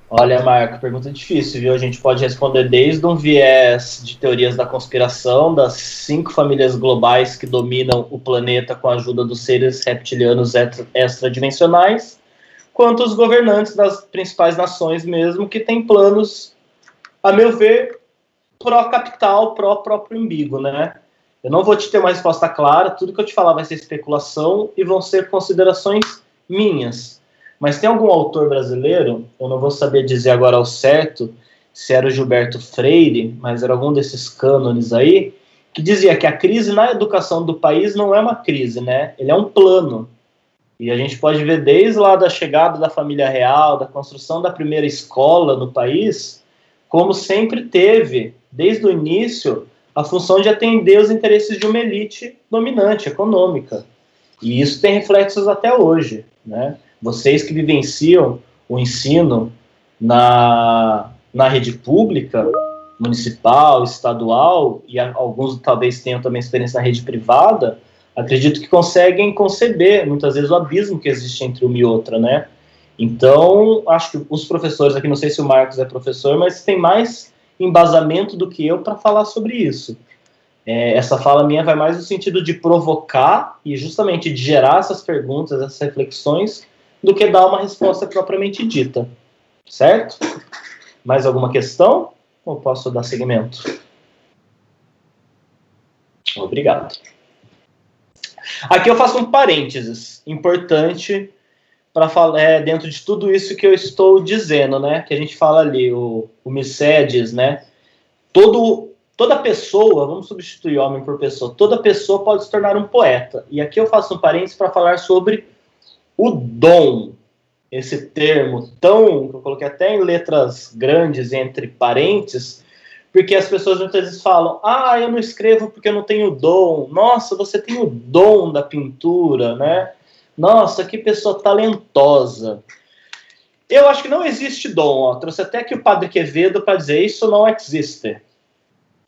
Olha, Marco, pergunta difícil, viu? A gente pode responder desde um viés de teorias da conspiração, das 5 famílias globais que dominam o planeta com a ajuda dos seres reptilianos extradimensionais, quanto os governantes das principais nações mesmo, que têm planos, a meu ver, pró-capital, pró-próprio umbigo, né? Eu não vou te ter uma resposta clara, tudo que eu te falar vai ser especulação e vão ser considerações minhas. Mas tem algum autor brasileiro, eu não vou saber dizer agora ao certo se era o Gilberto Freire, mas era algum desses cânones aí, que dizia que a crise na educação do país não é uma crise, né? Ele é um plano. E a gente pode ver desde lá da chegada da família real, da construção da primeira escola no país, como sempre teve, desde o início, a função de atender os interesses de uma elite dominante, econômica. E isso tem reflexos até hoje, né? Vocês que vivenciam o ensino na rede pública, municipal, estadual, e alguns talvez tenham também experiência na rede privada, acredito que conseguem conceber, muitas vezes, o abismo que existe entre uma e outra, né? Então, acho que os professores aqui, não sei se o Marcos é professor, mas tem mais embasamento do que eu para falar sobre isso. Essa fala minha vai mais no sentido de provocar e justamente de gerar essas perguntas, essas reflexões, do que dar uma resposta propriamente dita. Certo? Mais alguma questão? Ou posso dar seguimento? Obrigado. Aqui eu faço um parênteses importante para falar dentro de tudo isso que eu estou dizendo, né? Que a gente fala ali, o Mises, né? Toda pessoa, vamos substituir homem por pessoa, toda pessoa pode se tornar um poeta. E aqui eu faço um parênteses para falar sobre o dom. Esse termo tão, que eu coloquei até em letras grandes entre parênteses, porque as pessoas muitas vezes falam, eu não escrevo porque eu não tenho dom. Nossa, você tem o dom da pintura, né? Nossa, que pessoa talentosa. Eu acho que não existe dom. Ó. Trouxe até aqui o Padre Quevedo para dizer, isso não existe.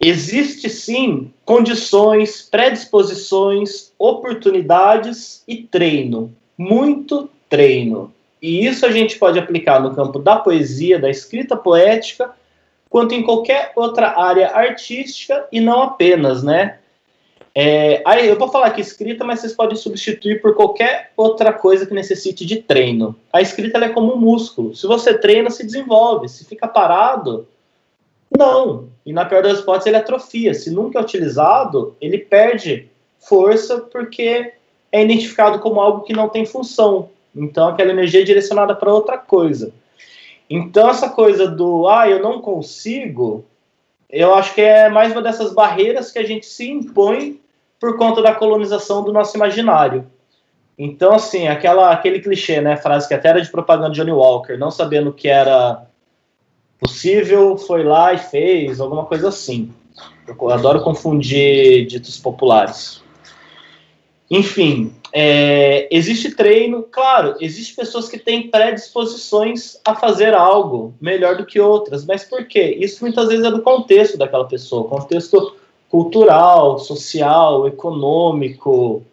Existe sim condições, predisposições, oportunidades e treino. Muito treino. E isso a gente pode aplicar no campo da poesia, da escrita poética, quanto em qualquer outra área artística e não apenas, né? Aí eu vou falar aqui escrita, mas vocês podem substituir por qualquer outra coisa que necessite de treino. A escrita ela é como um músculo. Se você treina, se desenvolve. Se fica parado, não. E na pior das hipóteses, ele atrofia. Se nunca é utilizado, ele perde força porque é identificado como algo que não tem função. Então, aquela energia é direcionada para outra coisa. Então, essa coisa do, eu não consigo, eu acho que é mais uma dessas barreiras que a gente se impõe por conta da colonização do nosso imaginário. Então, assim, aquele clichê, né, frase que até era de propaganda de Johnny Walker, não sabendo que era possível, foi lá e fez, alguma coisa assim. Eu adoro confundir ditos populares. Enfim, existe treino, claro, existem pessoas que têm predisposições a fazer algo melhor do que outras, mas por quê? Isso muitas vezes é do contexto daquela pessoa, contexto cultural, social, econômico.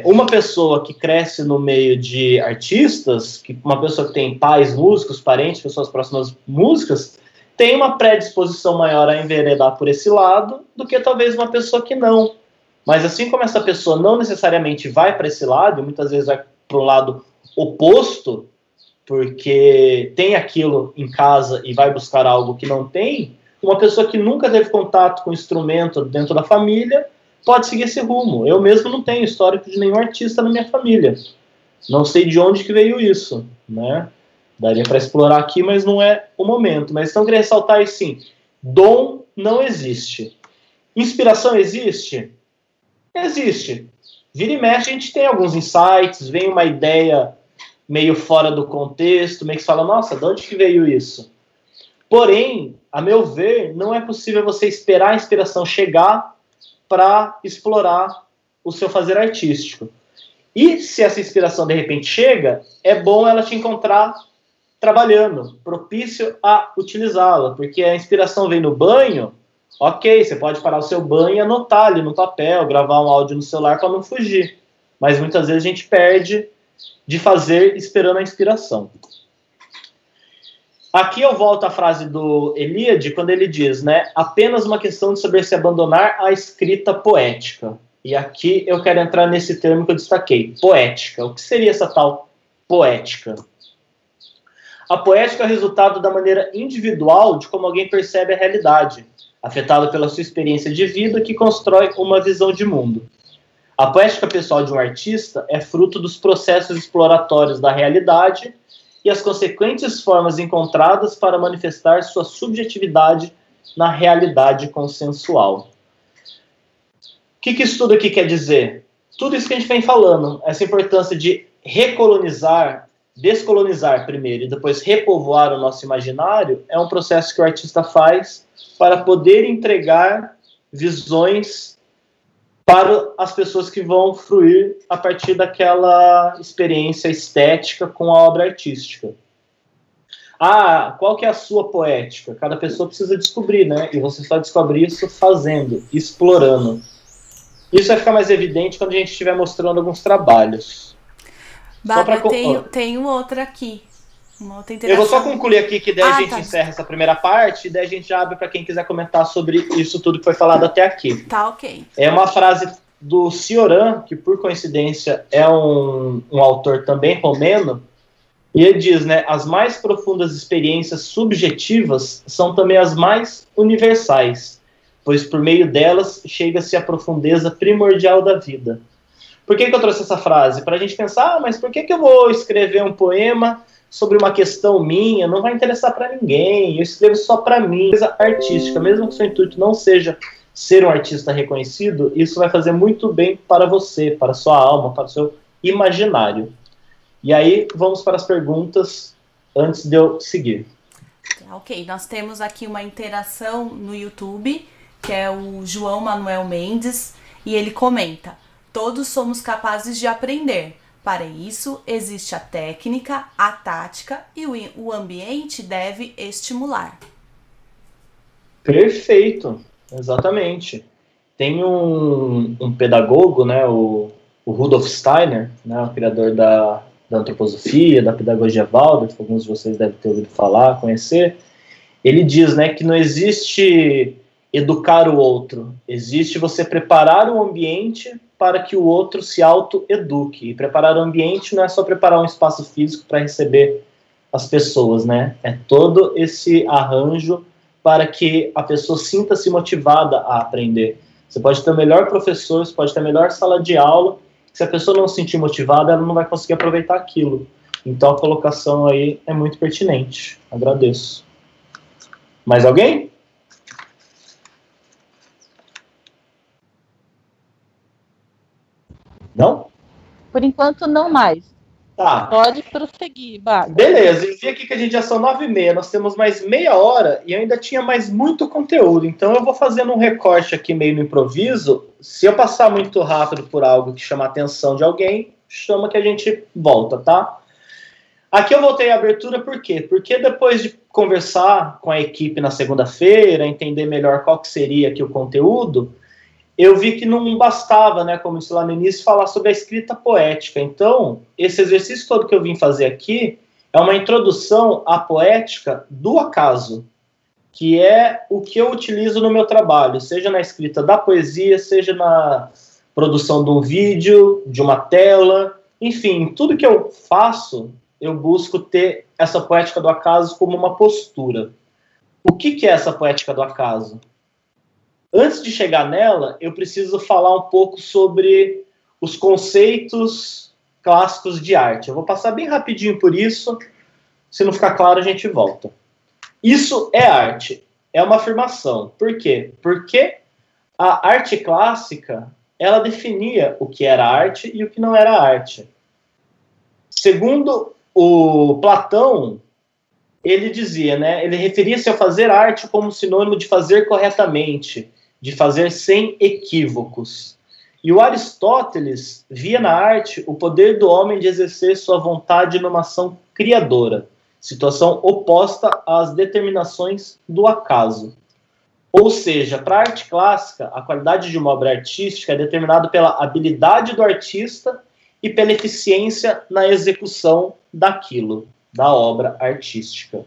Uma pessoa que cresce no meio de artistas, uma pessoa que tem pais músicos, parentes, pessoas próximas músicas, tem uma predisposição maior a enveredar por esse lado do que talvez uma pessoa que não. Mas assim como essa pessoa não necessariamente vai para esse lado, e muitas vezes vai para o lado oposto, porque tem aquilo em casa e vai buscar algo que não tem, uma pessoa que nunca teve contato com instrumento dentro da família pode seguir esse rumo. Eu mesmo não tenho histórico de nenhum artista na minha família. Não sei de onde que veio isso, né? Daria para explorar aqui, mas não é o momento. Mas então eu queria ressaltar aí sim, dom não existe. Inspiração existe? Existe. Vira e mexe, a gente tem alguns insights, vem uma ideia meio fora do contexto, meio que fala, nossa, de onde que veio isso? Porém, a meu ver, não é possível você esperar a inspiração chegar para explorar o seu fazer artístico. E se essa inspiração de repente chega, é bom ela te encontrar trabalhando, propício a utilizá-la, porque a inspiração vem no banho. Ok, você pode parar o seu banho e anotar ali no papel, gravar um áudio no celular para não fugir. Mas muitas vezes a gente perde de fazer esperando a inspiração. Aqui eu volto à frase do Eliade, quando ele diz, né, apenas uma questão de saber se abandonar a escrita poética. E aqui eu quero entrar nesse termo que eu destaquei, poética. O que seria essa tal poética? A poética é o resultado da maneira individual de como alguém percebe a realidade, afetado pela sua experiência de vida, que constrói uma visão de mundo. A poética pessoal de um artista é fruto dos processos exploratórios da realidade e as consequentes formas encontradas para manifestar sua subjetividade na realidade consensual. O que isso tudo aqui quer dizer? Tudo isso que a gente vem falando, essa importância de recolonizar, descolonizar primeiro e depois repovoar o nosso imaginário, é um processo que o artista faz para poder entregar visões para as pessoas que vão fruir a partir daquela experiência estética com a obra artística. Qual que é a sua poética? Cada pessoa precisa descobrir, né? E você só descobre isso fazendo, explorando. Isso vai ficar mais evidente quando a gente estiver mostrando alguns trabalhos. Bárbara, tem outra aqui. Uma outra Eu interação. vou só concluir aqui que daí a gente tá. encerra essa primeira parte e daí a gente já abre para quem quiser comentar sobre isso tudo que foi falado até aqui. Tá, ok. É uma frase do Cioran, que por coincidência é um autor também romeno, e ele diz, né, as mais profundas experiências subjetivas são também as mais universais, pois por meio delas chega-se à profundeza primordial da vida. Por que eu trouxe essa frase? Para a gente pensar, mas por que eu vou escrever um poema sobre uma questão minha? Não vai interessar para ninguém, eu escrevo só para mim. Coisa artística, mesmo que o seu intuito não seja ser um artista reconhecido, isso vai fazer muito bem para você, para a sua alma, para o seu imaginário. E aí, vamos para as perguntas antes de eu seguir. Ok, nós temos aqui uma interação no YouTube, que é o João Manuel Mendes, e ele comenta: todos somos capazes de aprender. Para isso, existe a técnica, a tática e o ambiente deve estimular. Perfeito, exatamente. Tem um pedagogo, né, o Rudolf Steiner, né, o criador da antroposofia, da pedagogia Waldorf, que alguns de vocês devem ter ouvido falar, conhecer. Ele diz, né, que não existe educar o outro, existe você preparar o ambiente para que o outro se auto-eduque. E preparar o ambiente não é só preparar um espaço físico para receber as pessoas, né? É todo esse arranjo para que a pessoa sinta-se motivada a aprender. Você pode ter o melhor professor, você pode ter a melhor sala de aula, se a pessoa não se sentir motivada, ela não vai conseguir aproveitar aquilo. Então a colocação aí é muito pertinente. Agradeço. Mais alguém? Não? Por enquanto, não mais. Tá. Pode prosseguir, Baga. Beleza, eu vi aqui que a gente já são 9h30, nós temos mais meia hora e ainda tinha mais muito conteúdo, então eu vou fazendo um recorte aqui meio no improviso. Se eu passar muito rápido por algo que chama a atenção de alguém, chama que a gente volta, tá? Aqui eu voltei à abertura por quê? Porque depois de conversar com a equipe na segunda-feira, entender melhor qual que seria aqui o conteúdo, eu vi que não bastava, né, como disse lá no início, falar sobre a escrita poética. Então, esse exercício todo que eu vim fazer aqui é uma introdução à poética do acaso, que é o que eu utilizo no meu trabalho, seja na escrita da poesia, seja na produção de um vídeo, de uma tela, enfim, tudo que eu faço, eu busco ter essa poética do acaso como uma postura. O que é essa poética do acaso? Antes de chegar nela, eu preciso falar um pouco sobre os conceitos clássicos de arte. Eu vou passar bem rapidinho por isso. Se não ficar claro, a gente volta. Isso é arte. É uma afirmação. Por quê? Porque a arte clássica, ela definia o que era arte e o que não era arte. Segundo o Platão, ele dizia, né? Ele referia-se a fazer arte como sinônimo de fazer corretamente, de fazer sem equívocos. E o Aristóteles via na arte o poder do homem de exercer sua vontade numa ação criadora, situação oposta às determinações do acaso. Ou seja, para a arte clássica, a qualidade de uma obra artística é determinada pela habilidade do artista e pela eficiência na execução daquilo, da obra artística.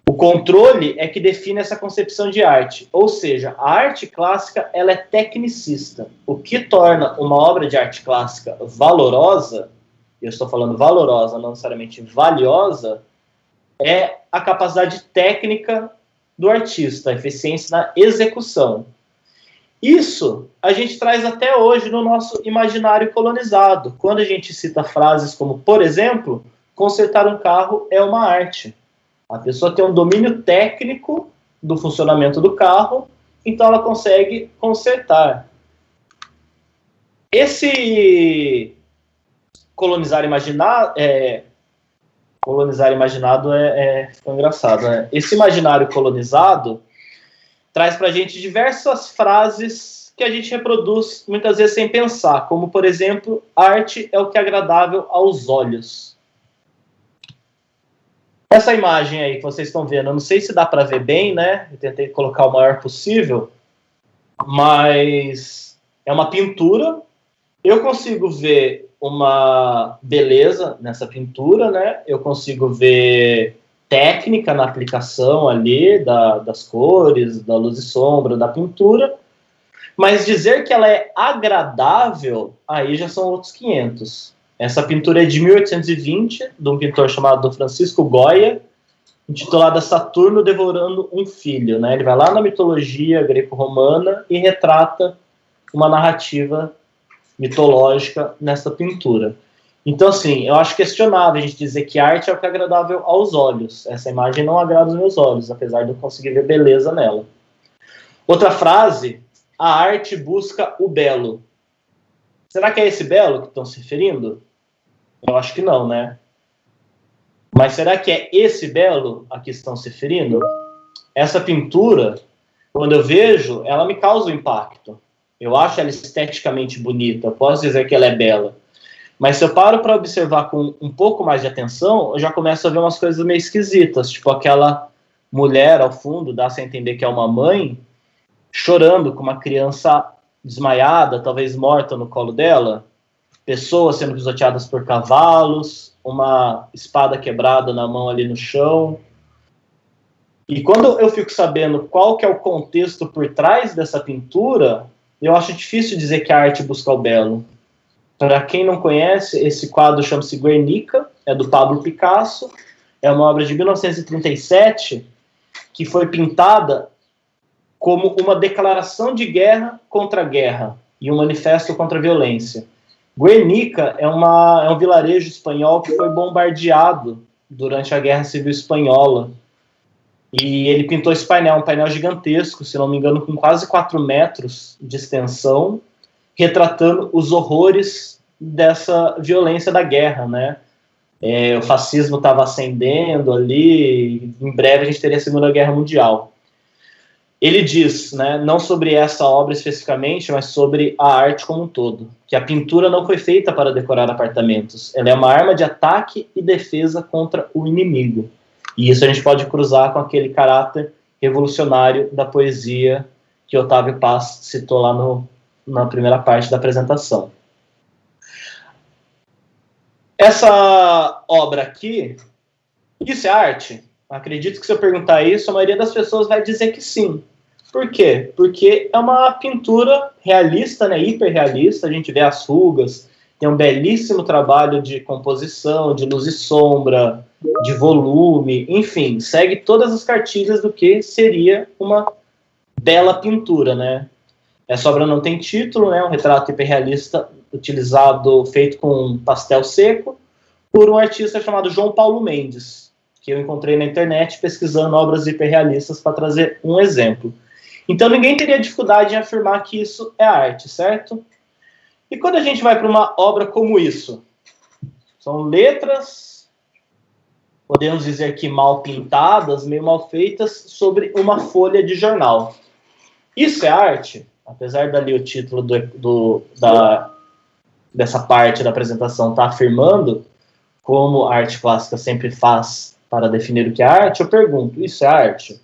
O controle é que define essa concepção de arte, ou seja, a arte clássica ela é tecnicista. O que torna uma obra de arte clássica valorosa, eu estou falando valorosa, não necessariamente valiosa, é a capacidade técnica do artista, a eficiência na execução. Isso a gente traz até hoje no nosso imaginário colonizado, quando a gente cita frases como, por exemplo, consertar um carro é uma arte. A pessoa tem um domínio técnico do funcionamento do carro, então ela consegue consertar. Esse colonizar imaginado ficou engraçado, né? Esse imaginário colonizado traz para a gente diversas frases que a gente reproduz muitas vezes sem pensar, como, por exemplo, arte é o que é agradável aos olhos. Essa imagem aí que vocês estão vendo, eu não sei se dá para ver bem, né? Eu tentei colocar o maior possível, mas é uma pintura. Eu consigo ver uma beleza nessa pintura, né? Eu consigo ver técnica na aplicação ali das cores, da luz e sombra, da pintura, mas dizer que ela é agradável, aí já são outros 500. Essa pintura é de 1820, de um pintor chamado Francisco Goya, intitulada Saturno Devorando um Filho, né? Ele vai lá na mitologia greco-romana e retrata uma narrativa mitológica nessa pintura. Então, assim, eu acho questionável a gente dizer que arte é o que é agradável aos olhos. Essa imagem não agrada os meus olhos, apesar de eu conseguir ver beleza nela. Outra frase, a arte busca o belo. Será que é esse belo que estão se referindo? Eu acho que não, né? Mas será que é esse belo a que estão se referindo? Essa pintura, quando eu vejo, ela me causa um impacto. Eu acho ela esteticamente bonita, eu posso dizer que ela é bela. Mas se eu paro para observar com um pouco mais de atenção, eu já começo a ver umas coisas meio esquisitas, tipo aquela mulher ao fundo, dá-se a entender que é uma mãe, chorando com uma criança desmaiada, talvez morta no colo dela, pessoas sendo pisoteadas por cavalos, uma espada quebrada na mão ali no chão. E quando eu fico sabendo qual que é o contexto por trás dessa pintura, eu acho difícil dizer que a arte busca o belo. Para quem não conhece, esse quadro chama-se Guernica, é do Pablo Picasso, é uma obra de 1937 que foi pintada como uma declaração de guerra contra a guerra e um manifesto contra a violência. Guernica é um vilarejo espanhol que foi bombardeado durante a Guerra Civil Espanhola. E ele pintou esse painel, um painel gigantesco, se não me engano, com quase 4 metros de extensão, retratando os horrores dessa violência da guerra, né? O fascismo estava ascendendo ali, em breve a gente teria a Segunda Guerra Mundial. Ele diz, né, não sobre essa obra especificamente, mas sobre a arte como um todo, que a pintura não foi feita para decorar apartamentos, ela é uma arma de ataque e defesa contra o inimigo. E isso a gente pode cruzar com aquele caráter revolucionário da poesia que Otávio Paz citou lá na primeira parte da apresentação. Essa obra aqui, isso é arte? Acredito que se eu perguntar isso, a maioria das pessoas vai dizer que sim. Por quê? Porque é uma pintura realista, né, hiperrealista, a gente vê as rugas, tem um belíssimo trabalho de composição, de luz e sombra, de volume, enfim, segue todas as cartilhas do que seria uma bela pintura, né? Essa obra não tem título, né? Um retrato hiperrealista feito com pastel seco, por um artista chamado João Paulo Mendes, que eu encontrei na internet pesquisando obras hiperrealistas para trazer um exemplo. Então ninguém teria dificuldade em afirmar que isso é arte, certo? E quando a gente vai para uma obra como isso? São letras, podemos dizer que mal pintadas, meio mal feitas, sobre uma folha de jornal. Isso é arte? Apesar dali o título dessa parte da apresentação estar afirmando, como a arte clássica sempre faz para definir o que é arte, eu pergunto, isso é arte?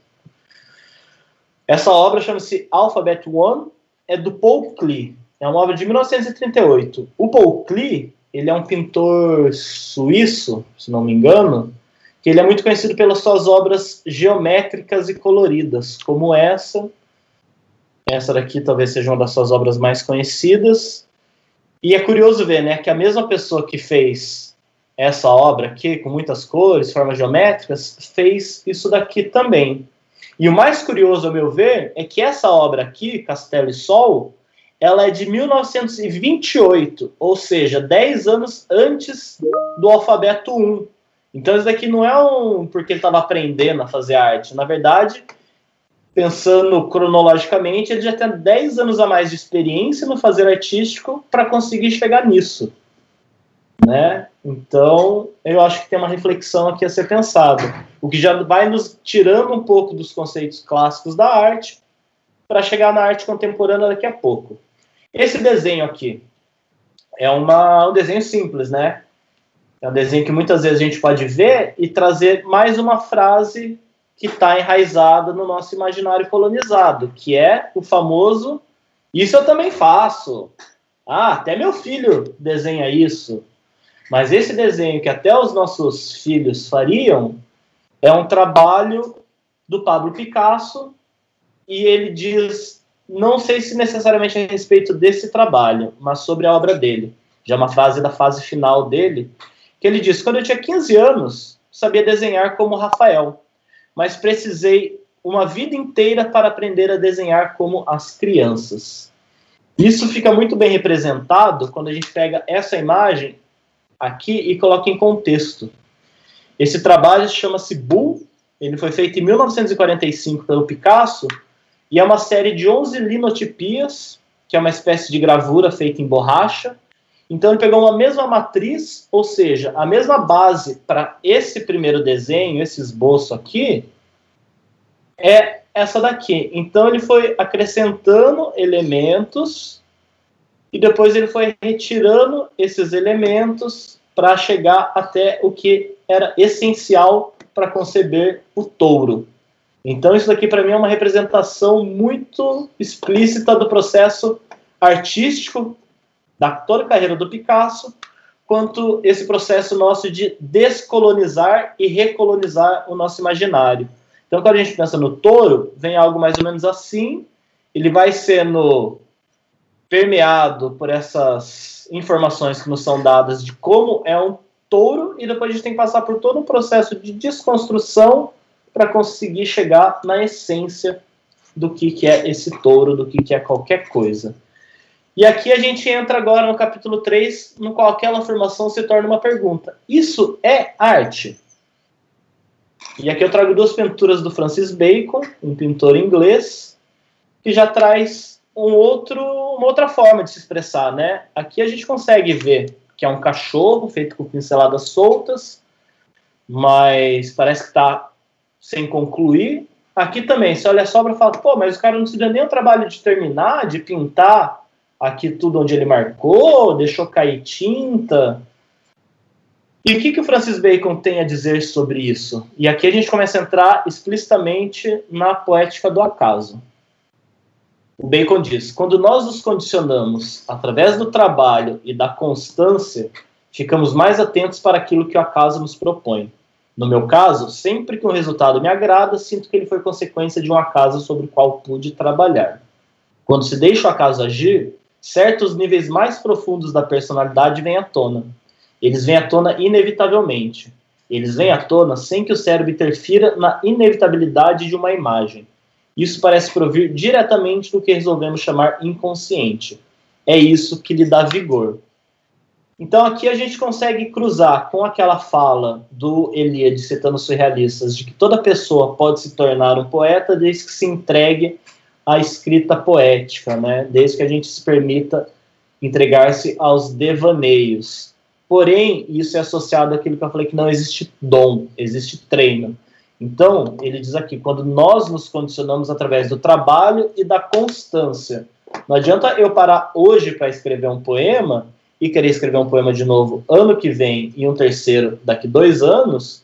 Essa obra chama-se Alphabet One, é do Paul Klee, é uma obra de 1938. O Paul Klee, ele é um pintor suíço, se não me engano, que ele é muito conhecido pelas suas obras geométricas e coloridas, como essa daqui talvez seja uma das suas obras mais conhecidas. E é curioso ver, né, que a mesma pessoa que fez essa obra aqui, com muitas cores, formas geométricas, fez isso daqui também. E o mais curioso, ao meu ver, é que essa obra aqui, Castelo e Sol, ela é de 1928, ou seja, 10 anos antes do Alfabeto 1. Então isso daqui não é porque ele estava aprendendo a fazer arte. Na verdade, pensando cronologicamente, ele já tem 10 anos a mais de experiência no fazer artístico para conseguir chegar nisso, né? Então, eu acho que tem uma reflexão aqui a ser pensada, o que já vai nos tirando um pouco dos conceitos clássicos da arte para chegar na arte contemporânea daqui a pouco. Esse desenho aqui é um desenho simples, né? É um desenho que muitas vezes a gente pode ver e trazer mais uma frase que está enraizada no nosso imaginário colonizado, que é o famoso "isso eu também faço", até meu filho desenha isso. Mas esse desenho que até os nossos filhos fariam é um trabalho do Pablo Picasso, e ele diz, não sei se necessariamente a respeito desse trabalho, mas sobre a obra dele. Já uma frase da fase final dele, que ele diz: quando eu tinha 15 anos, sabia desenhar como Rafael, mas precisei uma vida inteira para aprender a desenhar como as crianças. Isso fica muito bem representado quando a gente pega essa imagem aqui e coloca em contexto. Esse trabalho chama-se Bull, ele foi feito em 1945 pelo Picasso, e é uma série de 11 linotipias, que é uma espécie de gravura feita em borracha. Então ele pegou uma mesma matriz, ou seja, a mesma base para esse primeiro desenho, esse esboço aqui, é essa daqui. Então ele foi acrescentando elementos e depois ele foi retirando esses elementos para chegar até o que era essencial para conceber o touro. Então isso daqui para mim é uma representação muito explícita do processo artístico da toda a carreira do Picasso, quanto esse processo nosso de descolonizar e recolonizar o nosso imaginário. Então, quando a gente pensa no touro, vem algo mais ou menos assim, ele vai sendo permeado por essas informações que nos são dadas de como é um touro, e depois a gente tem que passar por todo um processo de desconstrução para conseguir chegar na essência do que é esse touro, do que é qualquer coisa. E aqui a gente entra agora no capítulo 3, no qual aquela afirmação se torna uma pergunta. Isso é arte? E aqui eu trago duas pinturas do Francis Bacon, um pintor inglês, que já traz uma outra forma de se expressar, né? Aqui a gente consegue ver que é um cachorro feito com pinceladas soltas, mas parece que está sem concluir. Aqui também, você olha só para falar, pô, mas o cara não se deu nem o trabalho de terminar, de pintar aqui tudo onde ele marcou, deixou cair tinta. E o que o Francis Bacon tem a dizer sobre isso? E aqui a gente começa a entrar explicitamente na poética do acaso. O Bacon diz: quando nós nos condicionamos através do trabalho e da constância, ficamos mais atentos para aquilo que o acaso nos propõe. No meu caso, sempre que um resultado me agrada, sinto que ele foi consequência de um acaso sobre o qual pude trabalhar. Quando se deixa o acaso agir, certos níveis mais profundos da personalidade vêm à tona. Eles vêm à tona inevitavelmente. Eles vêm à tona sem que o cérebro interfira na inevitabilidade de uma imagem. Isso parece provir diretamente do que resolvemos chamar inconsciente. É isso que lhe dá vigor. Então aqui a gente consegue cruzar com aquela fala do Eliade, citando os surrealistas, de que toda pessoa pode se tornar um poeta desde que se entregue à escrita poética, né? Desde que a gente se permita entregar-se aos devaneios. Porém, isso é associado àquilo que eu falei, que não existe dom, existe treino. Então, ele diz aqui, quando nós nos condicionamos através do trabalho e da constância. Não adianta eu parar hoje para escrever um poema e querer escrever um poema de novo ano que vem e um terceiro daqui 2 anos.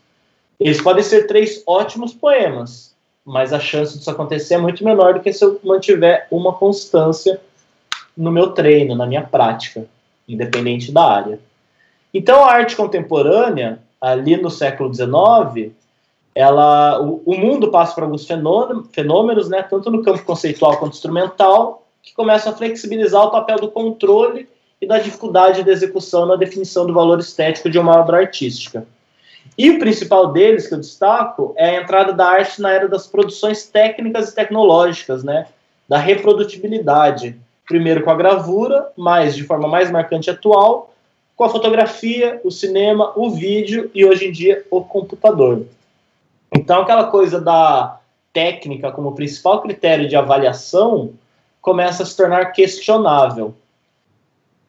Eles podem ser 3 ótimos poemas, mas a chance disso acontecer é muito menor do que se eu mantiver uma constância no meu treino, na minha prática, independente da área. Então, a arte contemporânea, ali no século XIX, o mundo passa por alguns fenômenos, né, tanto no campo conceitual quanto instrumental, que começam a flexibilizar o papel do controle e da dificuldade de execução na definição do valor estético de uma obra artística. E o principal deles, que eu destaco, é a entrada da arte na era das produções técnicas e tecnológicas, né, da reprodutibilidade. Primeiro com a gravura, mas de forma mais marcante e atual, com a fotografia, o cinema, o vídeo e, hoje em dia, o computador. Então, aquela coisa da técnica como principal critério de avaliação começa a se tornar questionável.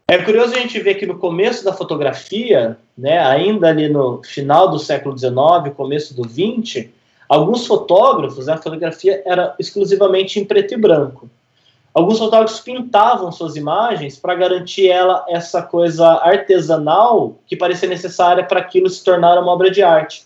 É curioso a gente ver que no começo da fotografia, né, ainda ali no final do século XIX, começo do XX, alguns fotógrafos, a fotografia era exclusivamente em preto e branco. Alguns fotógrafos pintavam suas imagens para garantir essa coisa artesanal que parecia necessária para aquilo se tornar uma obra de arte.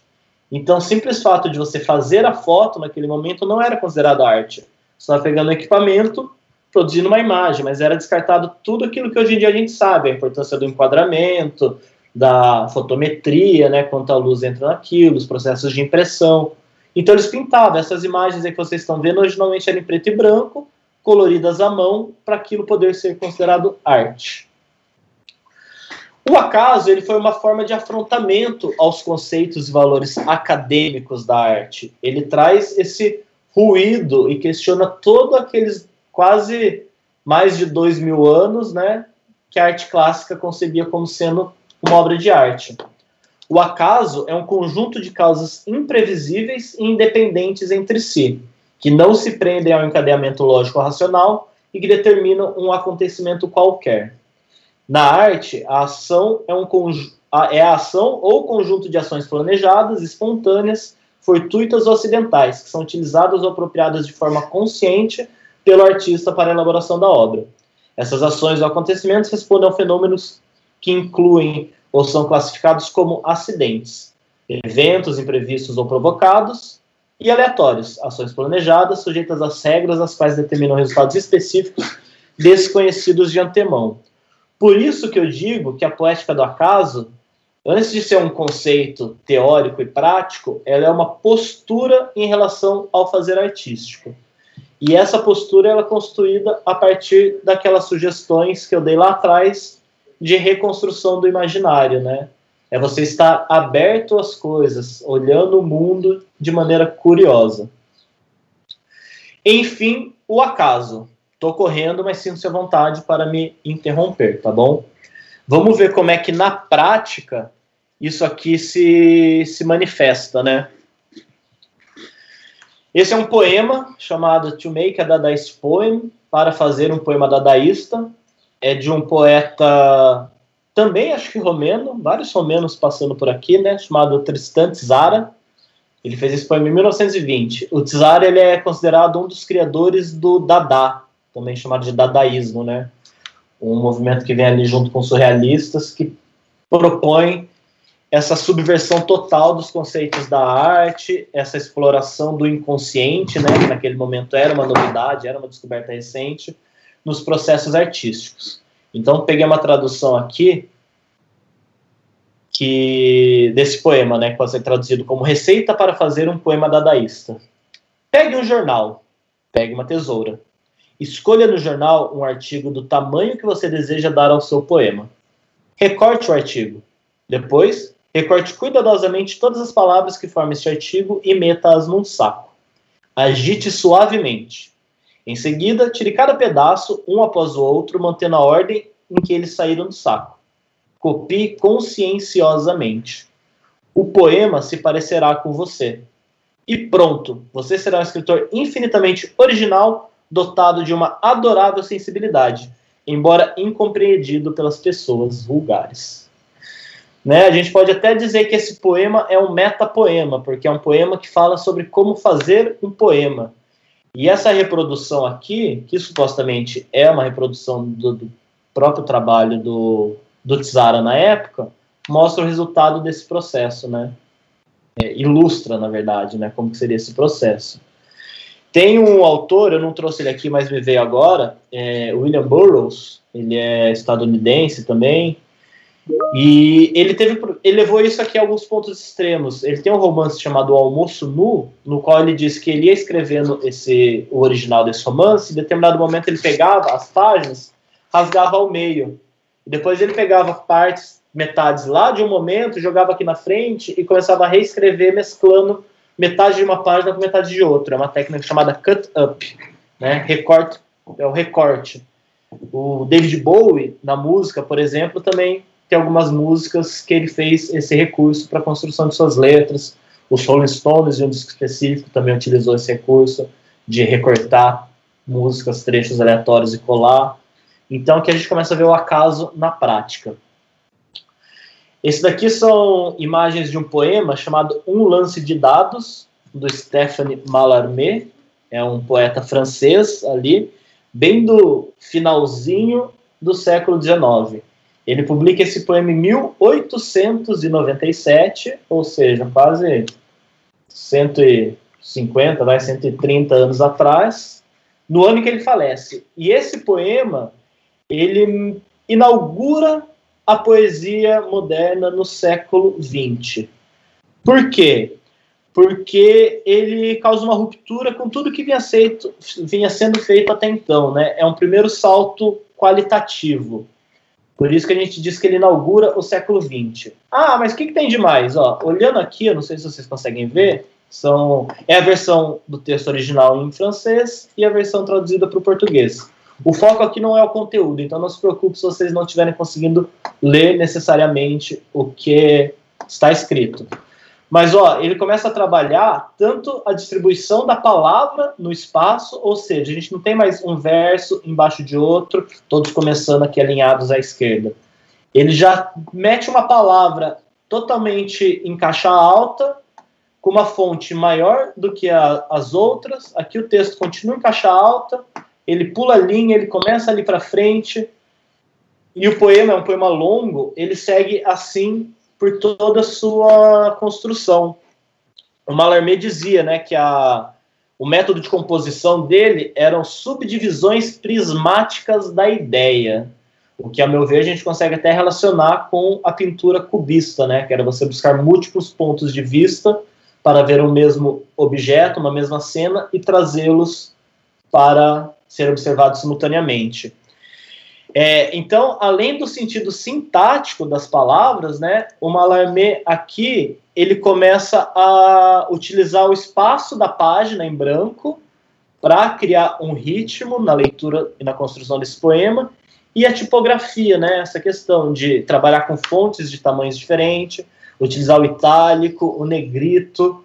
Então, o simples fato de você fazer a foto naquele momento não era considerado arte. Você estava pegando equipamento produzindo uma imagem, mas era descartado tudo aquilo que hoje em dia a gente sabe, a importância do enquadramento, da fotometria, né, quanto a luz entra naquilo, os processos de impressão. Então eles pintavam essas imagens aí que vocês estão vendo, originalmente eram em preto e branco, coloridas à mão, para aquilo poder ser considerado arte. O acaso ele foi uma forma de afrontamento aos conceitos e valores acadêmicos da arte. Ele traz esse ruído e questiona todos aqueles quase mais de 2000 anos, né, que a arte clássica concebia como sendo uma obra de arte. O acaso é um conjunto de causas imprevisíveis e independentes entre si, que não se prendem ao encadeamento lógico-racional e que determinam um acontecimento qualquer. Na arte, a ação é a ação ou conjunto de ações planejadas, espontâneas, fortuitas ou acidentais, que são utilizadas ou apropriadas de forma consciente pelo artista para a elaboração da obra. Essas ações ou acontecimentos respondem a fenômenos que incluem ou são classificados como acidentes, eventos imprevistos ou provocados, e aleatórios, ações planejadas, sujeitas às regras, as quais determinam resultados específicos desconhecidos de antemão. Por isso que eu digo que a poética do acaso, antes de ser um conceito teórico e prático, ela é uma postura em relação ao fazer artístico. E essa postura ela é construída a partir daquelas sugestões que eu dei lá atrás de reconstrução do imaginário, né? É você estar aberto às coisas, olhando o mundo de maneira curiosa. Enfim, o acaso. Estou correndo, mas sinto-se à vontade para me interromper, tá bom? Vamos ver como é que na prática isso aqui se manifesta, né? Esse é um poema chamado To Make a Dadaist Poem, para fazer um poema dadaísta. É de um poeta também, acho que romeno, vários romenos passando por aqui, né? Chamado Tristan Tzara. Ele fez esse poema em 1920. O Tzara ele é considerado um dos criadores do Dada, também chamado de dadaísmo, né? Um movimento que vem ali junto com surrealistas, que propõe essa subversão total dos conceitos da arte, essa exploração do inconsciente, né? Que naquele momento era uma novidade, era uma descoberta recente, nos processos artísticos. Então, peguei uma tradução aqui desse poema, né? Que pode ser traduzido como receita para fazer um poema dadaísta. Pegue um jornal, pegue uma tesoura. Escolha no jornal um artigo do tamanho que você deseja dar ao seu poema. Recorte o artigo. Depois, recorte cuidadosamente todas as palavras que formam este artigo e meta-as num saco. Agite suavemente. Em seguida, tire cada pedaço, um após o outro, mantendo a ordem em que eles saíram do saco. Copie conscienciosamente. O poema se parecerá com você. E pronto, você será um escritor infinitamente original, dotado de uma adorável sensibilidade, embora incompreendido pelas pessoas vulgares. Né? A gente pode até dizer que esse poema é um metapoema, porque é um poema que fala sobre como fazer um poema. E essa reprodução aqui, que supostamente é uma reprodução do próprio trabalho do Tzara na época, mostra o resultado desse processo, né? Ilustra, na verdade, né, como que seria esse processo. Tem um autor, eu não trouxe ele aqui, mas me veio agora, William Burroughs, ele é estadunidense também, e ele levou isso aqui a alguns pontos extremos. Ele tem um romance chamado O Almoço Nu, no qual ele diz que ele ia escrevendo o original desse romance, e em determinado momento ele pegava as páginas, rasgava ao meio, e depois ele pegava metades lá de um momento, jogava aqui na frente e começava a reescrever mesclando metade de uma página com metade de outra. É uma técnica chamada cut up, né? Recorte, é o recorte. O David Bowie, na música, por exemplo, também tem algumas músicas que ele fez esse recurso para a construção de suas letras. Os Rolling Stones, em um disco específico, também utilizou esse recurso de recortar músicas, trechos aleatórios e colar. Então, aqui a gente começa a ver o acaso na prática. Esse daqui são imagens de um poema chamado Um Lance de Dados, do Stéphane Mallarmé. É um poeta francês ali, bem do finalzinho do século XIX. Ele publica esse poema em 1897, ou seja, quase 150, 130 anos atrás, no ano em que ele falece. E esse poema, ele inaugura a poesia moderna no século XX. Por quê? Porque ele causa uma ruptura com tudo que vinha sendo feito até então, né? É um primeiro salto qualitativo. Por isso que a gente diz que ele inaugura o século XX. Ah, mas o que tem de mais? Ó, olhando aqui, eu não sei se vocês conseguem ver, é a versão do texto original em francês e a versão traduzida para o português. O foco aqui não é o conteúdo, então não se preocupe se vocês não estiverem conseguindo ler necessariamente o que está escrito. Mas, ó, ele começa a trabalhar tanto a distribuição da palavra no espaço, ou seja, a gente não tem mais um verso embaixo de outro, todos começando aqui alinhados à esquerda. Ele já mete uma palavra totalmente em caixa alta, com uma fonte maior do que as outras. Aqui o texto continua em caixa alta, ele pula a linha, ele começa ali para frente, e o poema é um poema longo, ele segue assim por toda a sua construção. O Mallarmé dizia, né, que o método de composição dele eram subdivisões prismáticas da ideia, o que, a meu ver, a gente consegue até relacionar com a pintura cubista, né, que era você buscar múltiplos pontos de vista para ver o mesmo objeto, uma mesma cena, e trazê-los para ser observados simultaneamente. Então, além do sentido sintático das palavras, né, o Mallarmé aqui, ele começa a utilizar o espaço da página em branco para criar um ritmo na leitura e na construção desse poema, e a tipografia, né, essa questão de trabalhar com fontes de tamanhos diferentes, utilizar o itálico, o negrito.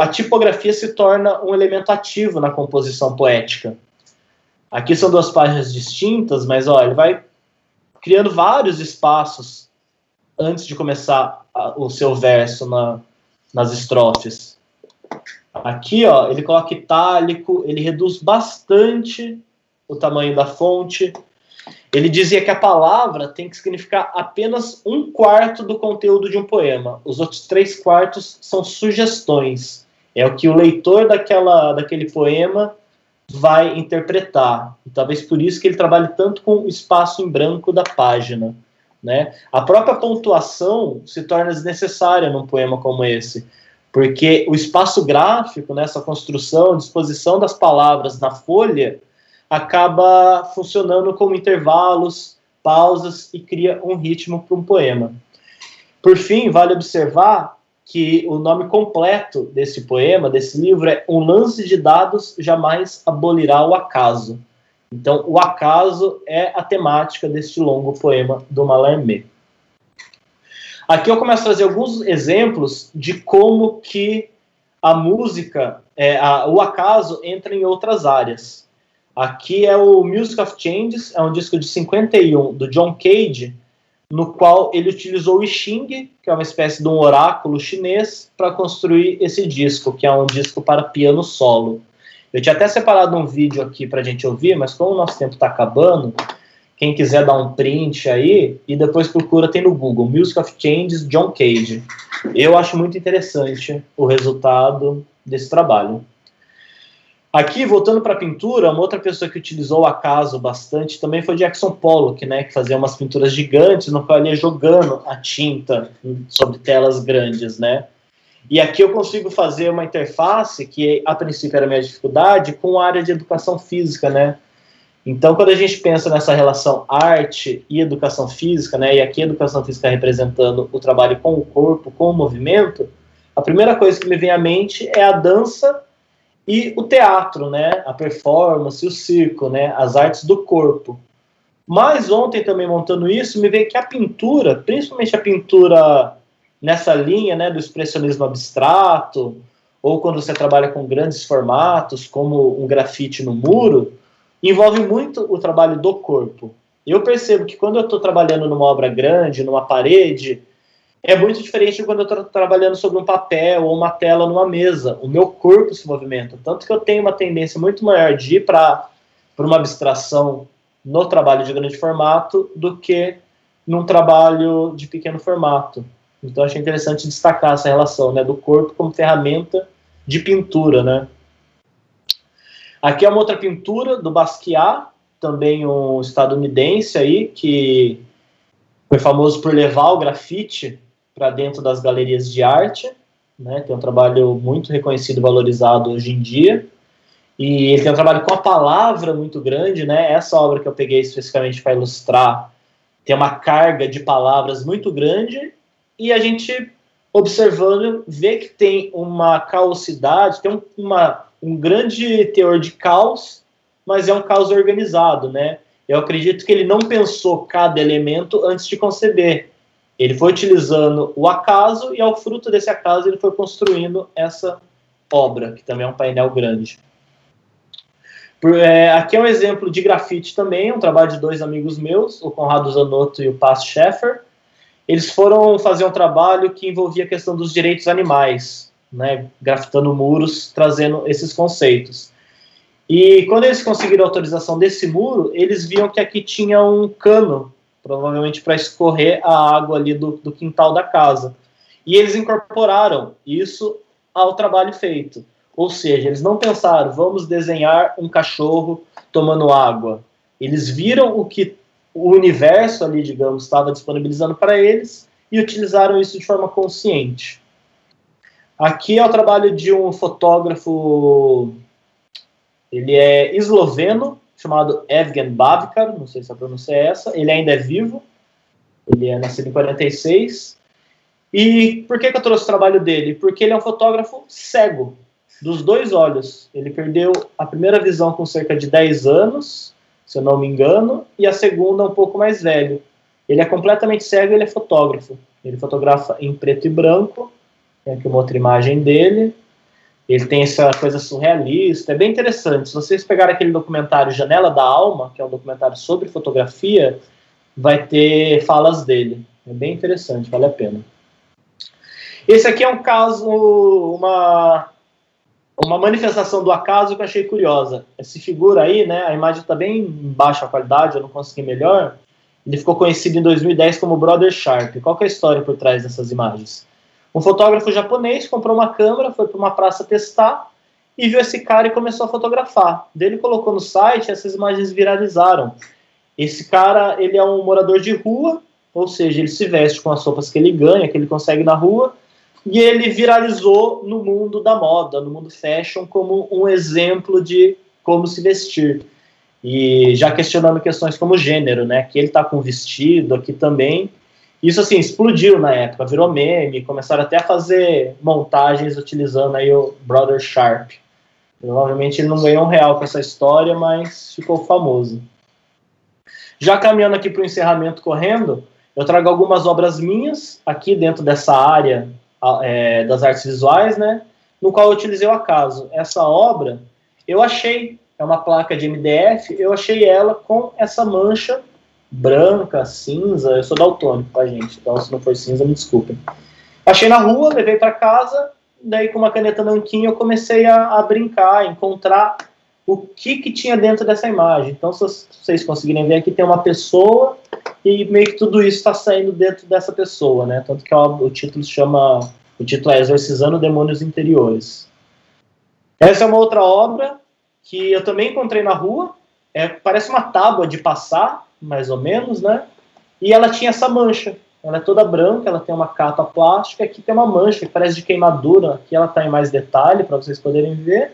A tipografia se torna um elemento ativo na composição poética. Aqui são duas páginas distintas, mas ó, ele vai criando vários espaços antes de começar o seu verso nas estrofes. Aqui, ó, ele coloca itálico, ele reduz bastante o tamanho da fonte. Ele dizia que a palavra tem que significar apenas 1/4 do conteúdo de um poema. Os outros 3/4 são sugestões. É o que o leitor daquele poema vai interpretar. E talvez por isso que ele trabalhe tanto com o espaço em branco da página, né? A própria pontuação se torna desnecessária num poema como esse, porque o espaço gráfico, né, essa construção, disposição das palavras na folha, acaba funcionando como intervalos, pausas, e cria um ritmo para um poema. Por fim, vale observar que o nome completo desse poema, desse livro, é Um Lance de Dados Jamais Abolirá o Acaso. Então, o acaso é a temática deste longo poema do Mallarmé. Aqui eu começo a trazer alguns exemplos de como que a música, o acaso, entra em outras áreas. Aqui é o Music of Changes, é um disco de 51 do John Cage, no qual ele utilizou o I Ching, que é uma espécie de um oráculo chinês, para construir esse disco, que é um disco para piano solo. Eu tinha até separado um vídeo aqui para a gente ouvir, mas como o nosso tempo está acabando, quem quiser dar um print aí, e depois procura, tem no Google, Music of Changes, John Cage. Eu acho muito interessante o resultado desse trabalho. Aqui, voltando para a pintura, uma outra pessoa que utilizou o acaso bastante também foi Jackson Pollock, né, que fazia umas pinturas gigantes, no qual ele ia jogando a tinta sobre telas grandes, né. E aqui eu consigo fazer uma interface, que a princípio era a minha dificuldade, com a área de educação física, né. Então, quando a gente pensa nessa relação arte e educação física, né, e aqui a educação física representando o trabalho com o corpo, com o movimento, a primeira coisa que me vem à mente é a dança e o teatro, né, a performance, o circo, né, as artes do corpo. Mas ontem também, montando isso, me veio que a pintura, principalmente a pintura nessa linha, né, do expressionismo abstrato, ou quando você trabalha com grandes formatos, como um grafite no muro, envolve muito o trabalho do corpo. Eu percebo que quando eu estou trabalhando numa obra grande, numa parede, é muito diferente de quando eu estou trabalhando sobre um papel ou uma tela numa mesa. O meu corpo se movimenta. Tanto que eu tenho uma tendência muito maior de ir para uma abstração no trabalho de grande formato do que num trabalho de pequeno formato. Então, achei interessante destacar essa relação, né, do corpo como ferramenta de pintura, né. Aqui é uma outra pintura do Basquiat, também um estadunidense aí, que foi famoso por levar o grafite para dentro das galerias de arte, né? Tem um trabalho muito reconhecido e valorizado hoje em dia. E ele tem um trabalho com a palavra muito grande, né? Essa obra que eu peguei especificamente para ilustrar tem uma carga de palavras muito grande, e a gente, observando, vê que tem uma caosidade, tem um grande teor de caos, mas é um caos organizado, né? Eu acredito que ele não pensou cada elemento antes de conceber. Ele foi utilizando o acaso, e ao fruto desse acaso ele foi construindo essa obra, que também é um painel grande. Aqui é um exemplo de grafite também, um trabalho de 2 amigos meus, o Conrado Zanotto e o Paz Schaeffer. Eles foram fazer um trabalho que envolvia a questão dos direitos animais, né, grafitando muros, trazendo esses conceitos. E quando eles conseguiram a autorização desse muro, eles viam que aqui tinha um cano, provavelmente para escorrer a água ali do quintal da casa. E eles incorporaram isso ao trabalho feito. Ou seja, eles não pensaram, vamos desenhar um cachorro tomando água. Eles viram o que o universo ali, digamos, estava disponibilizando para eles e utilizaram isso de forma consciente. Aqui é o trabalho de um fotógrafo, ele é esloveno, chamado Evgen Bavikar, não sei se a pronúncia é essa, ele ainda é vivo, ele é nascido em 46. E por que eu trouxe o trabalho dele? Porque ele é um fotógrafo cego, dos 2 olhos. Ele perdeu a primeira visão com cerca de 10 anos, se eu não me engano, e a segunda um pouco mais velho. Ele é completamente cego e ele é fotógrafo. Ele fotografa em preto e branco. Tem aqui uma outra imagem dele. Ele tem essa coisa surrealista, é bem interessante. Se vocês pegarem aquele documentário Janela da Alma, que é um documentário sobre fotografia, vai ter falas dele. É bem interessante, vale a pena. Esse aqui é um caso, uma manifestação do acaso que eu achei curiosa. Essa figura aí, né, a imagem está bem em baixa qualidade, eu não consegui melhor. Ele ficou conhecido em 2010 como Brother Sharp. Qual que é a história por trás dessas imagens? Um fotógrafo japonês comprou uma câmera, foi para uma praça testar e viu esse cara e começou a fotografar. Daí ele colocou no site, essas imagens viralizaram. Esse cara, ele é um morador de rua, ou seja, ele se veste com as roupas que ele ganha, que ele consegue na rua, e ele viralizou no mundo da moda, no mundo fashion, como um exemplo de como se vestir. E já questionando questões como gênero, né? Que ele tá com vestido aqui também. Isso, assim, explodiu na época, virou meme, começaram até a fazer montagens utilizando aí o Brother Sharp. Provavelmente ele não ganhou R$1 com essa história, mas ficou famoso. Já caminhando aqui para o encerramento correndo, eu trago algumas obras minhas, aqui dentro dessa área das artes visuais, né, no qual eu utilizei o acaso. Essa obra, eu achei, é uma placa de MDF, eu achei ela com essa mancha branca, cinza, eu sou daltônico, tá, gente? Então, se não for cinza, me desculpem. Achei na rua, levei para casa, daí com uma caneta nanquim eu comecei a brincar, a encontrar o que tinha dentro dessa imagem. Então, se vocês conseguirem ver aqui, tem uma pessoa e meio que tudo isso está saindo dentro dessa pessoa, né? Tanto que o título é Exorcizando Demônios Interiores. Essa é uma outra obra que eu também encontrei na rua, parece uma tábua de passar, mais ou menos, né? E ela tinha essa mancha. Ela é toda branca, ela tem uma capa plástica, aqui tem uma mancha que parece de queimadura, aqui ela está em mais detalhe para vocês poderem ver.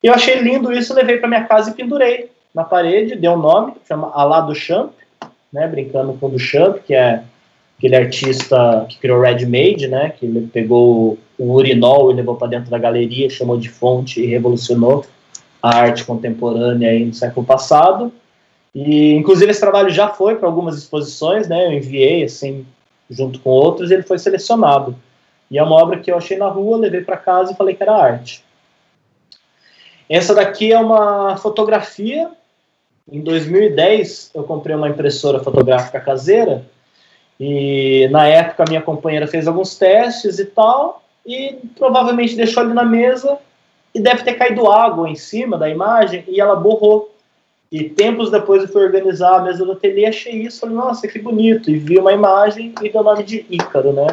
E eu achei lindo isso, levei para minha casa e pendurei na parede, dei um nome, chama Alá Duchamp, né, brincando com o Duchamp, que é aquele artista que criou Red Made, né, que ele pegou o urinol e levou para dentro da galeria, chamou de fonte e revolucionou a arte contemporânea aí no século passado. E, inclusive, esse trabalho já foi para algumas exposições, né, eu enviei, assim, junto com outros, e ele foi selecionado. E é uma obra que eu achei na rua, levei para casa e falei que era arte. Essa daqui é uma fotografia. Em 2010, eu comprei uma impressora fotográfica caseira, e na época a minha companheira fez alguns testes e tal, e provavelmente deixou ali na mesa, e deve ter caído água em cima da imagem, e ela borrou. E tempos depois eu fui organizar a mesa do ateliê, achei isso, falei, nossa, que bonito, e vi uma imagem e deu o nome de Ícaro, né?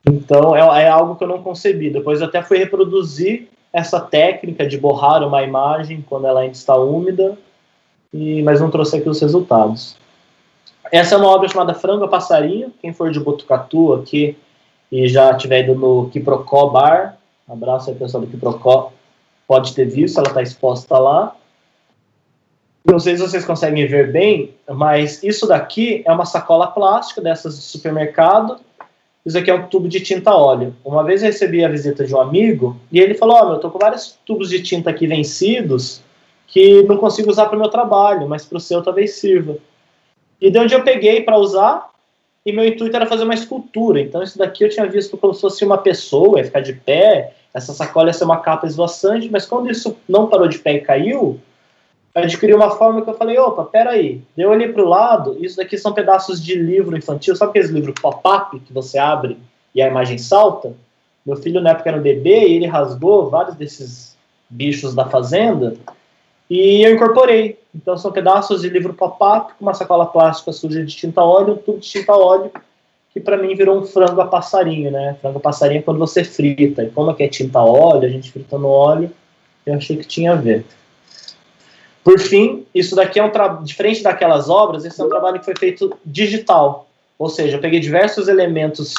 Então é algo que eu não concebi. Depois eu até fui reproduzir essa técnica de borrar uma imagem quando ela ainda está úmida, mas não trouxe aqui os resultados. Essa é uma obra chamada Frango a Passarinho. Quem for de Botucatu aqui e já estiver ido no Quiprocó Bar, abraço aí pessoal do Quiprocó, pode ter visto, ela está exposta lá. Não sei se vocês conseguem ver bem, mas isso daqui é uma sacola plástica dessas de supermercado. Isso aqui é um tubo de tinta óleo. Uma vez eu recebi a visita de um amigo e ele falou, eu tô com vários tubos de tinta aqui vencidos que não consigo usar para o meu trabalho, mas para o seu talvez sirva. E de onde eu peguei para usar, e meu intuito era fazer uma escultura. Então isso daqui eu tinha visto como se fosse uma pessoa, ia ficar de pé, essa sacola ia ser uma capa esvoaçante, mas quando isso não parou de pé e caiu, eu adquiri uma forma que eu falei, opa, peraí. Eu olhei para o lado, isso daqui são pedaços de livro infantil, sabe aqueles livros pop-up que você abre e a imagem salta? Meu filho na época era um bebê e ele rasgou vários desses bichos da fazenda e eu incorporei. Então são pedaços de livro pop-up com uma sacola plástica suja de tinta óleo, um tubo de tinta óleo, que para mim virou um frango a passarinho, né? Frango a passarinho é quando você frita. E como aqui é tinta óleo, a gente frita no óleo, eu achei que tinha a ver. Por fim, isso daqui é diferente daquelas obras, esse é um trabalho que foi feito digital. Ou seja, eu peguei diversos elementos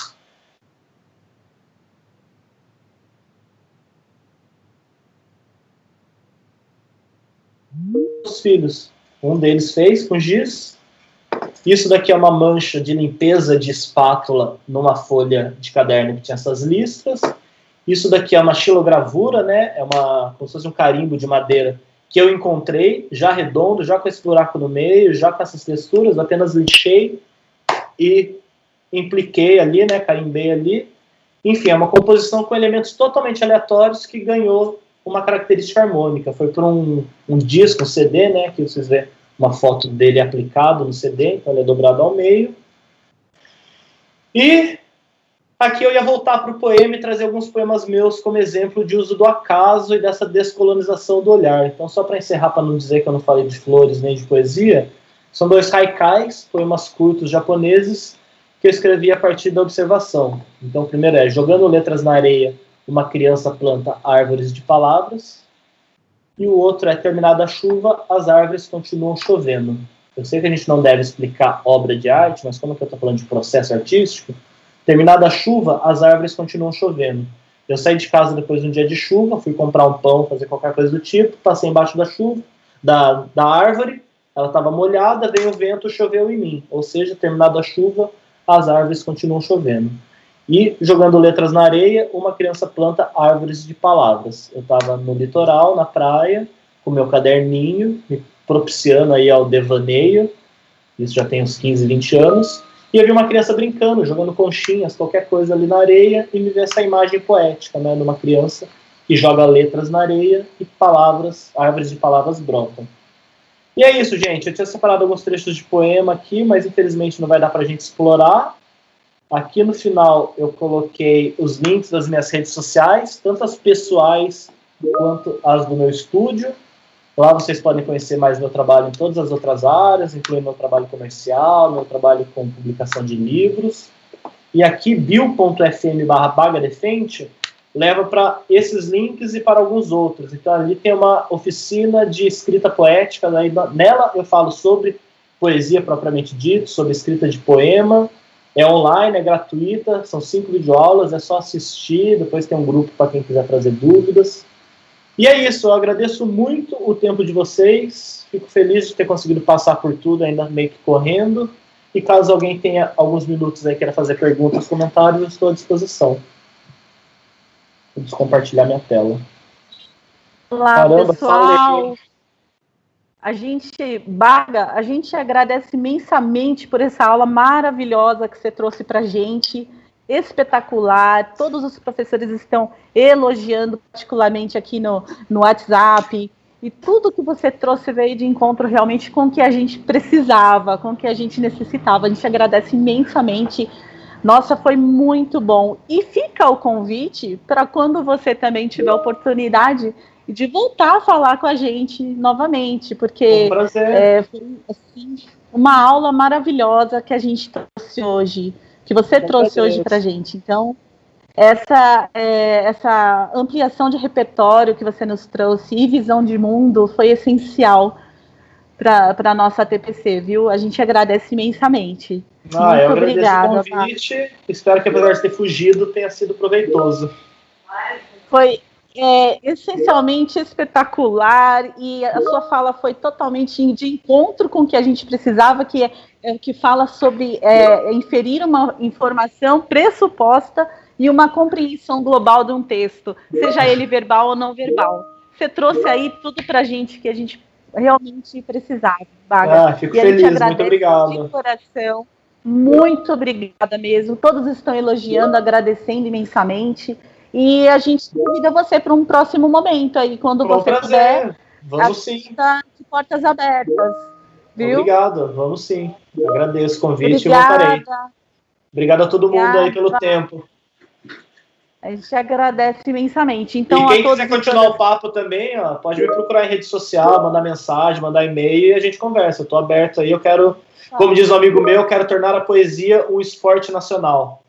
dos filhos. Um deles fez com giz. Isso daqui é uma mancha de limpeza de espátula numa folha de caderno que tinha essas listras. Isso daqui é uma xilogravura, né? Como se fosse um carimbo de madeira que eu encontrei, já redondo, já com esse buraco no meio, já com essas texturas, apenas lixei e impliquei ali, né, carimbei ali. Enfim, é uma composição com elementos totalmente aleatórios que ganhou uma característica harmônica. Foi por um disco, um CD, né, que vocês vê uma foto dele aplicado no CD, então ele é dobrado ao meio. E aqui eu ia voltar para o poema e trazer alguns poemas meus como exemplo de uso do acaso e dessa descolonização do olhar. Então, só para encerrar, para não dizer que eu não falei de flores nem de poesia, são 2 haikais, poemas curtos japoneses, que eu escrevi a partir da observação. Então, o primeiro é: jogando letras na areia, uma criança planta árvores de palavras. E o outro é: terminada a chuva, as árvores continuam chovendo. Eu sei que a gente não deve explicar obra de arte, mas como que eu estou falando de processo artístico? Terminada a chuva, as árvores continuam chovendo. Eu saí de casa depois de um dia de chuva, fui comprar um pão, fazer qualquer coisa do tipo, passei embaixo da chuva, da árvore, ela estava molhada, veio o vento, choveu em mim. Ou seja, terminada a chuva, as árvores continuam chovendo. E, jogando letras na areia, uma criança planta árvores de palavras. Eu estava no litoral, na praia, com meu caderninho, me propiciando aí ao devaneio, isso já tem uns 15, 20 anos, e eu vi uma criança brincando, jogando conchinhas, qualquer coisa ali na areia, e me veio essa imagem poética, né, de uma criança que joga letras na areia e árvores de palavras brotam. E é isso, gente. Eu tinha separado alguns trechos de poema aqui, mas infelizmente não vai dar pra gente explorar. Aqui no final eu coloquei os links das minhas redes sociais, tanto as pessoais quanto as do meu estúdio. Lá vocês podem conhecer mais meu trabalho em todas as outras áreas, incluindo meu trabalho comercial, meu trabalho com publicação de livros. E aqui, bio.fm/bagadefente, leva para esses links e para alguns outros. Então ali tem uma oficina de escrita poética, daí, nela eu falo sobre poesia propriamente dita, sobre escrita de poema. É online, é gratuita, são 5 videoaulas, é só assistir, depois tem um grupo para quem quiser trazer dúvidas. E é isso, eu agradeço muito o tempo de vocês, fico feliz de ter conseguido passar por tudo, ainda meio que correndo, e caso alguém tenha alguns minutos aí, queira fazer perguntas, comentários, eu estou à disposição. Vou compartilhar minha tela. Olá, caramba, pessoal! A gente agradece imensamente por essa aula maravilhosa que você trouxe para a gente, espetacular. Todos os professores estão elogiando particularmente aqui no WhatsApp, e tudo que você trouxe veio de encontro realmente com o que a gente precisava, com o que a gente necessitava. A gente agradece imensamente. Nossa, foi muito bom. E fica o convite para quando você também tiver oportunidade de voltar a falar com a gente novamente, porque foi assim, uma aula maravilhosa que a gente trouxe hoje, que você trouxe hoje para a gente. Então, essa ampliação de repertório que você nos trouxe e visão de mundo foi essencial para a nossa TPC, viu? A gente agradece imensamente. Eu agradeço o convite. Espero que, apesar de ter fugido, tenha sido proveitoso. Foi essencialmente espetacular, e a sua fala foi totalmente de encontro com o que a gente precisava, que fala sobre inferir uma informação pressuposta e uma compreensão global de um texto, seja ele verbal ou não verbal. Você trouxe aí tudo para a gente que a gente realmente precisava, Baga. Fico feliz, muito obrigado. De coração, muito obrigada mesmo. Todos estão elogiando, agradecendo imensamente. E a gente convida você para um próximo momento aí, quando você puder. Vamos sim. Está de portas abertas. Viu? Obrigado, vamos sim. Agradeço o convite e voltarei. Obrigado a todo mundo aí pelo tempo. A gente agradece imensamente. Então, e quem quiser continuar o papo também, pode me procurar em rede social, mandar mensagem, mandar e-mail e a gente conversa. Eu estou aberto aí, eu quero, como diz um amigo meu, eu quero tornar a poesia um esporte nacional.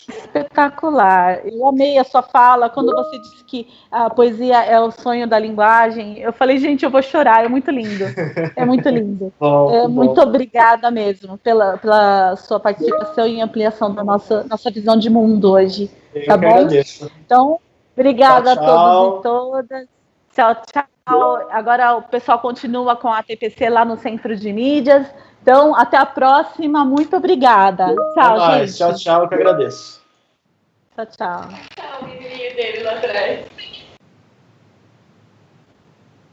Espetacular. Eu amei a sua fala. Quando você disse que a poesia é o sonho da linguagem, eu falei, gente, eu vou chorar. É muito lindo. É muito lindo. Muito obrigada mesmo pela sua participação e ampliação da nossa visão de mundo hoje. Tá bom? Agradeço. Então, obrigada tchau, a todos e todas. Tchau, tchau. Agora o pessoal continua com a TPC lá no Centro de Mídias. Então, até a próxima. Muito obrigada. Tchau, gente. Tchau, tchau. Eu que agradeço. Tchau, tchau. Tchau, o menininho dele lá atrás.